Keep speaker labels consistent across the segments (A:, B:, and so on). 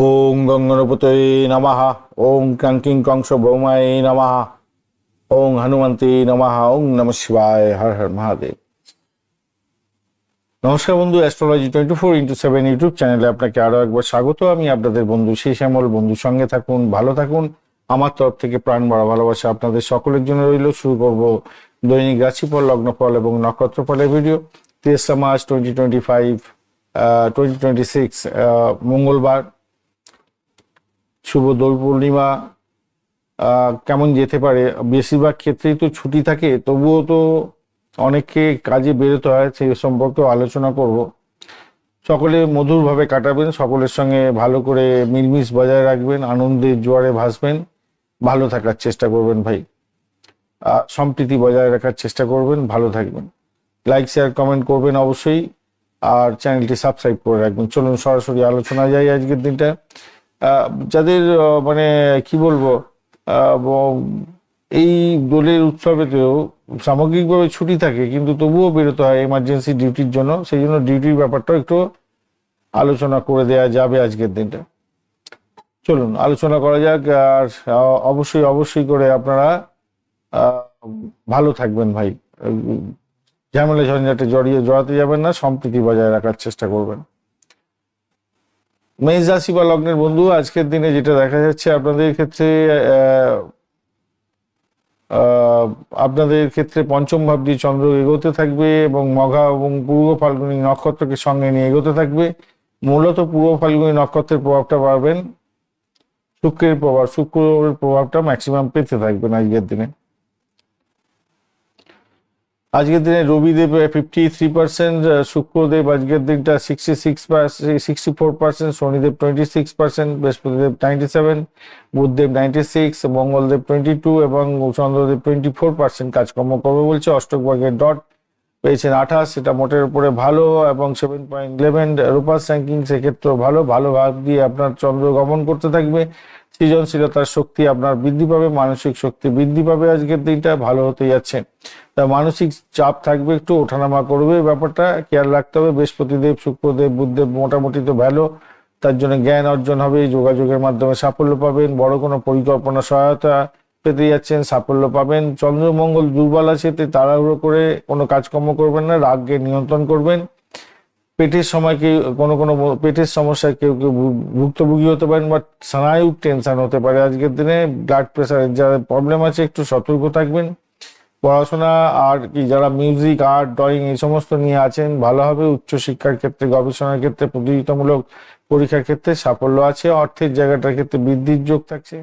A: ওং গঙ্গণপতয়ে নমঃ। ওং ক্রাঙ্কিং কংস ভৌমায় নমঃ। ওং হনুমন্তে নমঃ। ওং নমঃ শিবায়। হর হর মহাদেব। নমস্কার বন্ধু, অ্যাস্ট্রোলজি 24x7 ইউটিউব চ্যানেলে আপনাকে আরো একবার স্বাগত। আমি আপনাদের বন্ধু সেই শ্যামল। বন্ধুর সঙ্গে থাকুন, ভালো থাকুন। আমার তরফ থেকে প্রাণ ভরা ভালোবাসা আপনাদের সকলের জন্য রইল। শুরু করব দৈনিক রাশিফল, লগ্নফল এবং নক্ষত্রফলের ভিডিও। 23 মার্চ 2026 মঙ্গলবার, শুভ দোল পূর্ণিমা। কেমন যেতে পারে? বেশিরভাগ ক্ষেত্রেই তো ছুটি থাকে, তবুও তো অনেককে কাজে বেরোতে হয়, সেই সম্পর্কেও আলোচনা করব। সকলে মধুরভাবে কাটাবেন, সকলের সঙ্গে ভালো করে মিলমিশ বজায় রাখবেন, আনন্দের জোয়ারে ভাসবেন, ভালো থাকার চেষ্টা করবেন ভাই। সম্প্রীতি বজায় রাখার চেষ্টা করবেন, ভালো থাকবেন। লাইক শেয়ার কমেন্ট করবেন অবশ্যই, আর চ্যানেলটি সাবস্ক্রাইব করে রাখবেন। চলুন সরাসরি আলোচনা যাই আজকের দিনটা। যাদের মানে কি বলবো, এই দোলের উৎসবেতেও সামগ্রিকভাবে ছুটি থাকে, কিন্তু তবুও বেরোতে হয় এমার্জেন্সি ডিউটির জন্য। সেই জন্য ডিউটির ব্যাপারটাও একটু আলোচনা করে দেওয়া যাবে আজকের দিনটা। চলুন আলোচনা করা যাক। আর অবশ্যই অবশ্যই করে আপনারা ভালো থাকবেন ভাই। ঝামেলা ঝঞ্ঝাটে জড়াতে যাবেন না, সম্প্রীতি বজায় রাখার চেষ্টা করবেন। মেষ রাশি বা লগ্নের বন্ধু, আজকের দিনে যেটা দেখা যাচ্ছে আপনাদের ক্ষেত্রে পঞ্চম ভাব দিয়ে চন্দ্র এগোতে থাকবে এবং মঘা এবং পূর্ব ফাল্গুনী নক্ষত্রকে সঙ্গে নিয়ে এগোতে থাকবে। মূলত পূর্ব ফাল্গুনী নক্ষত্রের প্রভাবটা পাবেন, শুক্রের প্রভাবটা ম্যাক্সিমাম পেতে থাকবেন আজকের দিনে রবিদেব 53%, শুক্রদেব আজকের দিনটা 64%, শনিদেব 26%, বৃহস্পতিদেব 97%, বুধদেব 96%, মঙ্গলদেব 22% এবং চন্দ্রদেব 24% কাজকর্ম করবে বলছে। অষ্টক ভাগের ডট পেয়েছেন 28, সেটা মোটের উপরে ভালো, এবং 7.11 রূপাস র্যাঙ্কিং, সেক্ষেত্রেও ভালো। ভালো ভাব দিয়ে আপনার চন্দ্র গমন করতে থাকবে। সৃজনশীলতার শক্তি আপনার বৃদ্ধি পাবে, মানসিক শক্তি বৃদ্ধি পাবে। আজকের দিনটা ভালো হতে যাচ্ছে, তা মানসিক চাপ থাকবে, একটু ওঠানামা করবে, ব্যাপারটা খেয়াল রাখতে হবে। বৃহস্পতিদেব, শুক্রদেব, বুধদেব মোটামুটি তো ভালো, তার জন্য জ্ঞান অর্জন হবে, যোগাযোগের মাধ্যমে সাফল্য পাবেন, বড় কোনো পরিকল্পনা সহায়তা পেতে যাচ্ছেন, সাফল্য পাবেন। চন্দ্র মঙ্গল দুর্বল আছে, তাড়াহুড়ো করে কোনো কাজকর্ম করবেন না, রাগকে নিয়ন্ত্রণ করবেন। পেটের সময় কোনো পেটের সমস্যায় কেউ কেউ ভুক্তভোগী হতে পারেন, বা স্নায়ুর টেনশন হতে পারে আজকের দিনে। ব্লাড প্রেশারের যারা প্রবলেম আছে একটু সতর্ক থাকবেন। পড়াশোনা আর কি, যারা মিউজিক, আর্ট, ড্রয়িং এই সমস্ত নিয়ে আছেন, ভালো হবে। উচ্চশিক্ষার ক্ষেত্রে, গবেষণার ক্ষেত্রে, প্রতিযোগিতামূলক পরীক্ষার ক্ষেত্রে সাফল্য আছে। অর্থের জায়গাটার ক্ষেত্রে বৃদ্ধির যোগ থাকছে।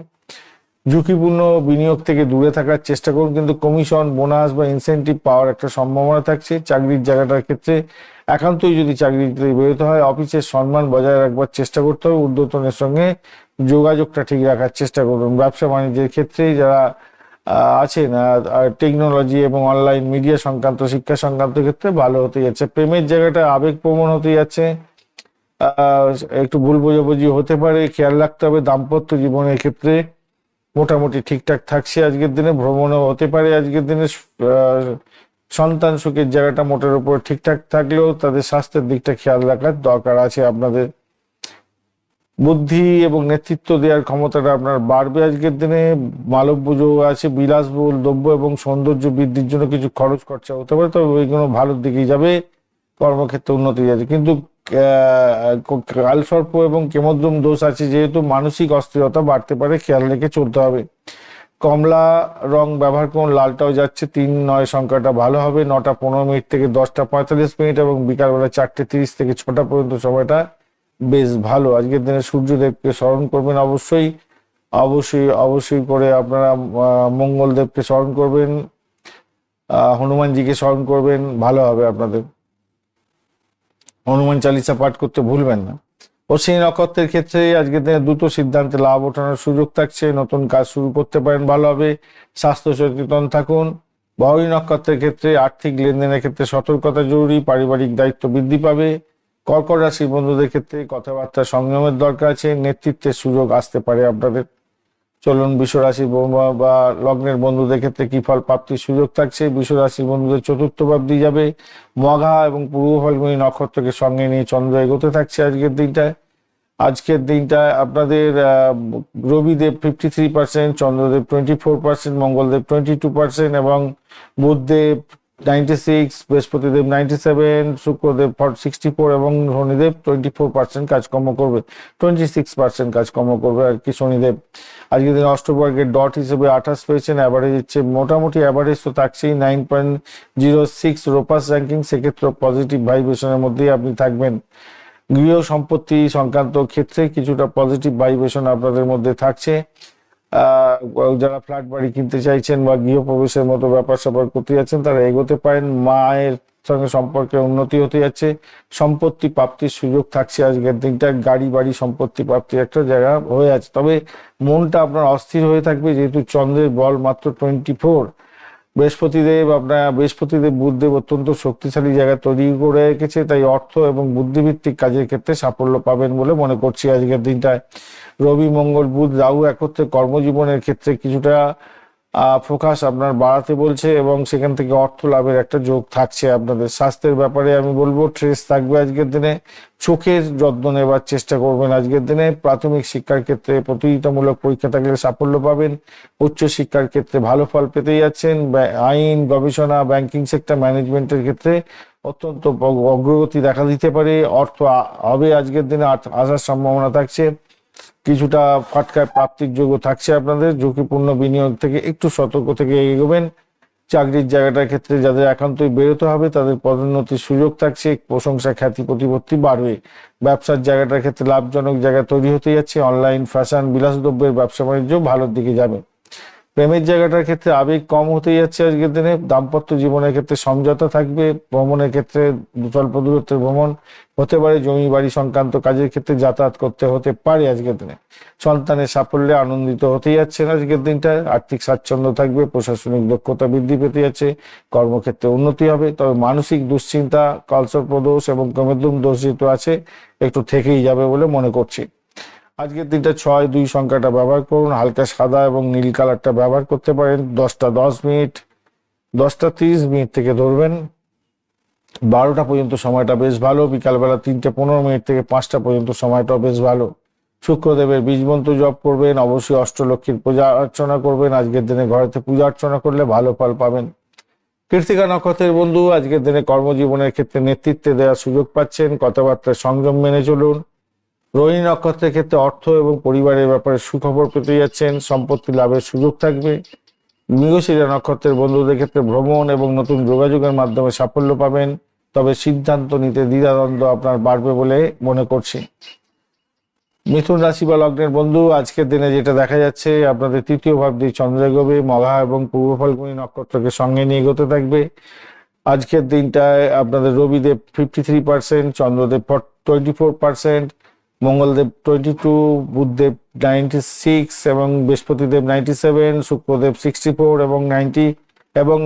A: ঝুঁকিপূর্ণ বিনিয়োগ থেকে দূরে থাকার চেষ্টা করুন, কিন্তু কমিশন, বোনাস বা ইনসেন্টিভ পাওয়ার একটা সম্ভাবনা থাকছে। চাকরির জায়গাটার ক্ষেত্রে একান্তই যদি চাকরিতে বেরোতে হয়, অফিসের সম্মান বজায় রাখবার চেষ্টা করতে হবে। ঊর্ধ্বতনের সঙ্গে যোগাযোগটা ঠিক রাখার চেষ্টা করুন। ব্যবসা বাণিজ্যের ক্ষেত্রে যারা আছেন, টেকনোলজি এবং অনলাইন মিডিয়া সংক্রান্ত, শিক্ষা সংক্রান্ত ক্ষেত্রে ভালো হতে যাচ্ছে। প্রেমের জায়গাটা আবেগপ্রবণ হতে যাচ্ছে, একটু ভুল বোঝাবুঝি হতে পারে, খেয়াল রাখতে হবে। দাম্পত্য জীবনের ক্ষেত্রে মোটামুটি ঠিকঠাক থাকছে আজকের দিনে। ভ্রমণও হতে পারে আজকের দিনে। সন্তান সুখের জায়গাটা মোটের উপর ঠিকঠাক থাকলেও তাদের স্বাস্থ্যের দিকটা খেয়াল রাখার দরকার আছে আপনাদের। বুদ্ধি এবং নেতৃত্ব দেওয়ার ক্ষমতাটা আপনার বাড়বে আজকের দিনে। মালব্য যোগ আছে, বিলাসবহুল দ্রব্য এবং সৌন্দর্য বৃদ্ধির জন্য কিছু খরচ খরচা হতে পারে, তবে ওইগুলো ভালোর দিকেই যাবে, কর্মক্ষেত্রে উন্নতি যাচ্ছে। কিন্তু কালসর্প এবং কেমদ্রম দোষ আছে, যেহেতু মানসিক অস্থিরতা বাড়তে পারে, খেয়াল রেখে চলতে হবে। কমলা রং ব্যবহার করুন, লালটাও যাচ্ছে। 3-9 সংখ্যাটা ভালো হবে। 9:15 থেকে 10:45, এবং বিকালবেলা 4:30 থেকে 6টা পর্যন্ত সময়টা বেশ ভালো। আজকের দিনে সূর্যদেবকে স্মরণ করবেন অবশ্যই অবশ্যই অবশ্যই করে। আপনারা মঙ্গলদেবকে স্মরণ করবেন, হনুমানজিকে স্মরণ করবেন, ভালো হবে আপনাদের। হনুমান চালিসা পাঠ করতে ভুলবেন না। অশ্বিনী নক্ষত্রের ক্ষেত্রে আজকের দিনে দ্রুত সিদ্ধান্তে লাভ ওঠানোর সুযোগ থাকছে, নতুন কাজ শুরু করতে পারেন, ভালো হবে। স্বাস্থ্য সচেতন থাকুন। ভরণী নক্ষত্রের ক্ষেত্রে আর্থিক লেনদেনের ক্ষেত্রে সতর্কতা জরুরি, পারিবারিক দায়িত্ব বৃদ্ধি পাবে। কর্কট রাশির বন্ধুদের ক্ষেত্রে কথাবার্তা সংযমের দরকার আছে, নেতৃত্বের সুযোগ আসতে পারে আপনাদের। চলুন বৃষ রাশি বা লগ্নের বন্ধুদের ক্ষেত্রে কি ফল প্রাপ্তির সুযোগ থাকছে। বৃষ রাশির বন্ধুদের চতুর্থ ভাব দিয়ে যাবে। মঘা এবং পূর্ব ফাল্গুনী নক্ষত্রকে সঙ্গে নিয়ে চন্দ্র এগোতে থাকছে আজকের দিনটায়। আজকের দিনটা আপনাদের রবিদেব 53%, চন্দ্রদেব 24%, মঙ্গলদেব 22% এবং বুধদেব 96, বৃহস্পতিদেব 97, শুক্রদেব 64 এবং শনিদেব 24% কাজকর্ম করবে, 26% কাজকর্ম করবে আর কি শনিদেব। আজকের দিন অষ্টবর্গের ডট হিসেবে 28 পেয়েছেন, অ্যাভারেজ হচ্ছে মোটামুটি অ্যাভারেজ তো থাকছেই 9.06 রোপাস র্যাঙ্কিং, সেক্ষেত্রে পজিটিভ ভাইব্রেশনের মধ্যেই আপনি থাকবেন। গৃহ সম্পত্তি সংক্রান্ত ক্ষেত্রে কিছুটা পজিটিভ ভাইব্রেশন আপনাদের মধ্যে থাকছে। যারা ফ্ল্যাট বাড়ি কিনতে চাইছেন বা গৃহপ্রবেশের মতো ব্যাপার স্যাপার করতে যাচ্ছেন তারা এগোতে পারেন। মায়ের সঙ্গে সম্পর্কের উন্নতি হতে যাচ্ছে, সম্পত্তি প্রাপ্তির সুযোগ থাকছে। আজকের দিনটা গাড়ি বাড়ি সম্পত্তি প্রাপ্তির একটা জায়গা হয়ে আছে, তবে মনটা আপনার অস্থির হয়ে থাকবে যেহেতু চন্দ্রের বল মাত্র 24। বৃহস্পতিদেব বুধদেব অত্যন্ত শক্তিশালী জায়গা তৈরি করে রেখেছে, তাই অর্থ এবং বুদ্ধিভিত্তিক কাজের ক্ষেত্রে সাফল্য পাবেন বলে মনে করছি আজকের দিনটায়। রবি মঙ্গল বুধ রাহু একত্রে কর্মজীবনের ক্ষেত্রে কিছুটা ফোকাস আপনার বাড়াতে বলছে এবং সেখান থেকে অর্থ লাভের একটা যোগ থাকছে। আপনাদের স্বাস্থ্যের ব্যাপারে আমি বলবো ট্রেস থাকবে আজকের দিনে, চোখের যত্ন নেবার চেষ্টা করবেন আজকের দিনে। প্রাথমিক শিক্ষার ক্ষেত্রে প্রতিযোগিতামূলক পরীক্ষা থাকলে সাফল্য পাবেন, উচ্চ শিক্ষার ক্ষেত্রে ভালো ফল পেতে যাচ্ছেন। আইন, গবেষণা, ব্যাংকিং সেক্টর, ম্যানেজমেন্টের ক্ষেত্রে অত্যন্ত অগ্রগতি দেখা দিতে পারে। অর্থ হবে আজকের দিনে আসার সম্ভাবনা থাকছে, কিছুটা ফাটকায় প্রাপ্তির যোগ্য থাকছে আপনাদের। ঝুঁকিপূর্ণ বিনিয়োগ থেকে একটু সতর্ক থেকে এগোবেন। চাকরির জায়গাটার ক্ষেত্রে যাদের একান্তই বেরোতে হবে তাদের পদোন্নতির সুযোগ থাকছে, প্রশংসা খ্যাতি প্রতিপত্তি বাড়বে। ব্যবসার জায়গাটার ক্ষেত্রে লাভজনক জায়গা তৈরি হতে যাচ্ছে, অনলাইন ফ্যাশন বিলাসদ্রব্যের ব্যবসা বাণিজ্য ভালোর দিকে যাবে। প্রেমের জায়গাটার ক্ষেত্রে আবেগ কম হতে যাচ্ছে আজকের দিনে। দাম্পত্য জীবনের ক্ষেত্রে সমঝোতা থাকবে। ভ্রমণের ক্ষেত্রে স্বল্প দূরত্বের ভ্রমণ হতে পারে, জমি বাড়ি সংক্রান্ত কাজের ক্ষেত্রে যাতায়াত করতে হতে পারে আজকের দিনে। সন্তানের সাফল্যে আনন্দিত হতে যাচ্ছেন আজকের দিনটায়। আর্থিক স্বাচ্ছন্দ্য থাকবে, প্রশাসনিক দক্ষতা বৃদ্ধি পেতে যাচ্ছে, কর্মক্ষেত্রে উন্নতি হবে। তবে মানসিক দুশ্চিন্তা, কালসর্পদোষ এবং কমেদুম দোষ যেহেতু আছে একটু থেকেই যাবে বলে মনে করছি। আজকের দিনটা 6-2 সংখ্যাটা ব্যবহার করুন, হালকা সাদা এবং নীল কালারটা ব্যবহার করতে পারেন। 10টা 10 মিনিট, 10টা 30 মিনিট থেকে ধরবেন 12টা পর্যন্ত সময়টা বেশ ভালো। বিকালবেলা 3টে 15 মিনিট থেকে 5টা পর্যন্ত সময়টাও বেশ ভালো। শুক্রদেবের বীজমন্ত্র জপ করবেন, অবশ্যই অষ্টলক্ষ্মীর পূজা অর্চনা করবেন। আজকের দিনে ঘরেতে পূজা অর্চনা করলে ভালো ফল পাবেন। কৃত্তিকা নক্ষত্রের বন্ধু আজকের দিনে কর্মজীবনের ক্ষেত্রে নেতৃত্বে দেওয়ার সুযোগ পাচ্ছেন, কথাবার্তায় সংযম মেনে চলুন। রোহিণী নক্ষত্রের ক্ষেত্রে অর্থ এবং পরিবারের ব্যাপারে সুখবর পেতে যাচ্ছেন, সম্পত্তি লাভের সুযোগ থাকবে। মৃগশিরা নক্ষত্রের বন্ধুদের ক্ষেত্রে ভ্রমণ এবং নতুন যোগাযোগের মাধ্যমে সাফল্য পাবেন, তবে সিদ্ধান্ত নিতে দ্বিধাদ্বন্দ্ব আপনার বাড়বে বলে মনে করছি। মিথুন রাশি বা লগ্নের বন্ধু আজকের দিনে যেটা দেখা যাচ্ছে আপনাদের তৃতীয় ভাব দিয়ে চন্দ্র এগোবে, মঘা এবং পূর্ব ফাল্গুনী নক্ষত্রকে সঙ্গে নিয়ে এগোতে থাকবে। আজকের দিনটায় আপনাদের রবিদেব 53%, চন্দ্রদেব 24%, মঙ্গলদেব 22, বুধদেব 96 এবং বৃহস্পতিদেব 97, শুক্রদেব 64 এবং 90 এবং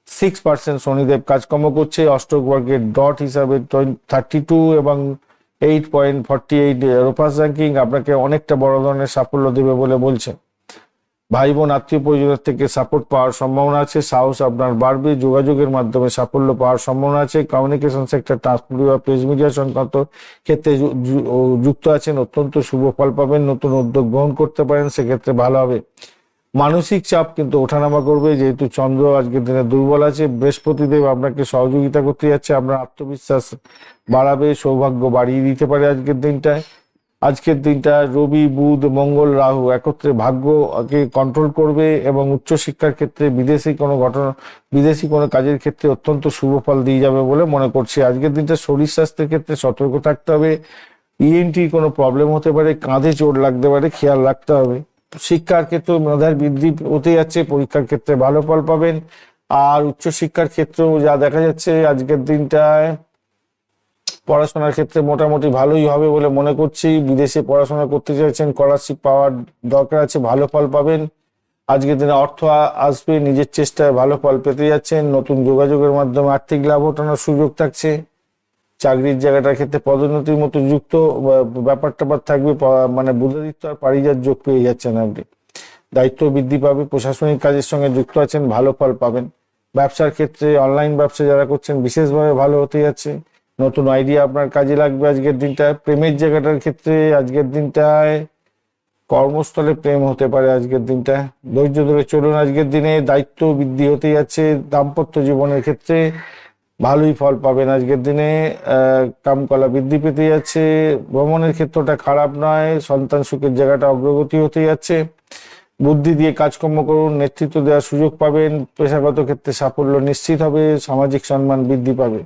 A: 26% শনিদেব কাজকর্ম করছে। অষ্টক বর্গের ডট হিসাবে 32 এবং 8.48 রোপাস র্যাঙ্কিং আপনাকে অনেকটা বড় ধরনের সাফল্য দেবে বলে বলছে। ভাই বোন আত্মীয় পরিজনের থেকে সাপোর্ট পাওয়ার সম্ভাবনা আছে, সাহস আপনার বাড়বে, যোগাযোগের মাধ্যমে সাফল্য পাওয়ার সম্ভাবনা আছে। কমিউনিকেশন সেক্টর, ট্রান্সপোর্ট বা প্রেস মিডিয়া সংক্রান্ত ক্ষেত্রে যুক্ত আছেন, অত্যন্ত শুভ ফল পাবেন। নতুন উদ্যোগ গ্রহণ করতে পারেন, সেক্ষেত্রে ভালো হবে। মানসিক চাপ কিন্তু ওঠানামা করবে যেহেতু চন্দ্র আজকের দিনে দুর্বল আছে। বৃহস্পতিদেব আপনাকে সহযোগিতা করতে যাচ্ছে, আপনার আত্মবিশ্বাস বাড়াবে, সৌভাগ্য বাড়িয়ে দিতে পারে আজকের দিনটায়। আজকের দিনটা রবি বুধ মঙ্গল রাহু একত্রে ভাগ্যকে কন্ট্রোল করবে এবং উচ্চশিক্ষার ক্ষেত্রে বিদেশি কোনো কাজের ক্ষেত্রে অত্যন্ত শুভ ফল দিয়ে যাবে বলে মনে করছি। আজকের দিনটা শরীর স্বাস্থ্যের ক্ষেত্রে সতর্ক থাকতে হবে, ইএনটি কোনো প্রবলেম হতে পারে, কাঁধে চোট লাগতে পারে, খেয়াল রাখতে হবে। শিক্ষার ক্ষেত্রে মেধার বৃদ্ধি হতে যাচ্ছে, পরীক্ষার ক্ষেত্রে ভালো ফল পাবেন। আর উচ্চশিক্ষার ক্ষেত্রেও যা দেখা যাচ্ছে আজকের দিনটায় পড়াশোনার ক্ষেত্রে মোটামুটি ভালোই হবে বলে মনে করছি। বিদেশে পড়াশোনা করতে চাইছেন, স্কলারশিপ পাওয়ার দরকার আছে, ভালো ফল পাবেন। আজকের দিনে অর্থ আসবে, নিজের চেষ্টায় ভালো ফল পেতে যাচ্ছেন। নতুন যোগাযোগের মাধ্যমে আর্থিক লাভ ওঠানোর সুযোগ থাকছে। চাকরির জায়গাটার ক্ষেত্রে পদোন্নতির মতো যুক্ত ব্যাপার ট্যাপার থাকবে, মানে বুধাদিত্য আর পারিজাত যোগ পেয়ে যাচ্ছেন আপনি। দায়িত্ব বৃদ্ধি পাবে, প্রশাসনিক কাজের সঙ্গে যুক্ত আছেন, ভালো ফল পাবেন। ব্যবসার ক্ষেত্রে অনলাইন ব্যবসা যারা করছেন বিশেষভাবে ভালো হতে যাচ্ছে। নতুন আইডিয়া আপনার কাজে লাগবে আজকের দিনটায়। প্রেমের জায়গাটার ক্ষেত্রে আজকের দিনটায় কর্মস্থলে প্রেম হতে পারে আজকের দিনটায়। ধৈর্য ধরে চলুন আজকের দিনে, দায়িত্ব বৃদ্ধি হতে যাচ্ছে। দাম্পত্য জীবনের ক্ষেত্রে ভালোই ফল পাবেন আজকের দিনে। কামকলা বৃদ্ধি পেতে যাচ্ছে। ভ্রমণের ক্ষেত্রটা খারাপ নয়, সন্তান সুখের জায়গাটা অগ্রগতি হতে যাচ্ছে। বুদ্ধি দিয়ে কাজকর্ম করুন, নেতৃত্ব দেওয়ার সুযোগ পাবেন। পেশাগত ক্ষেত্রে সাফল্য নিশ্চিত হবে, সামাজিক সম্মান বৃদ্ধি পাবে।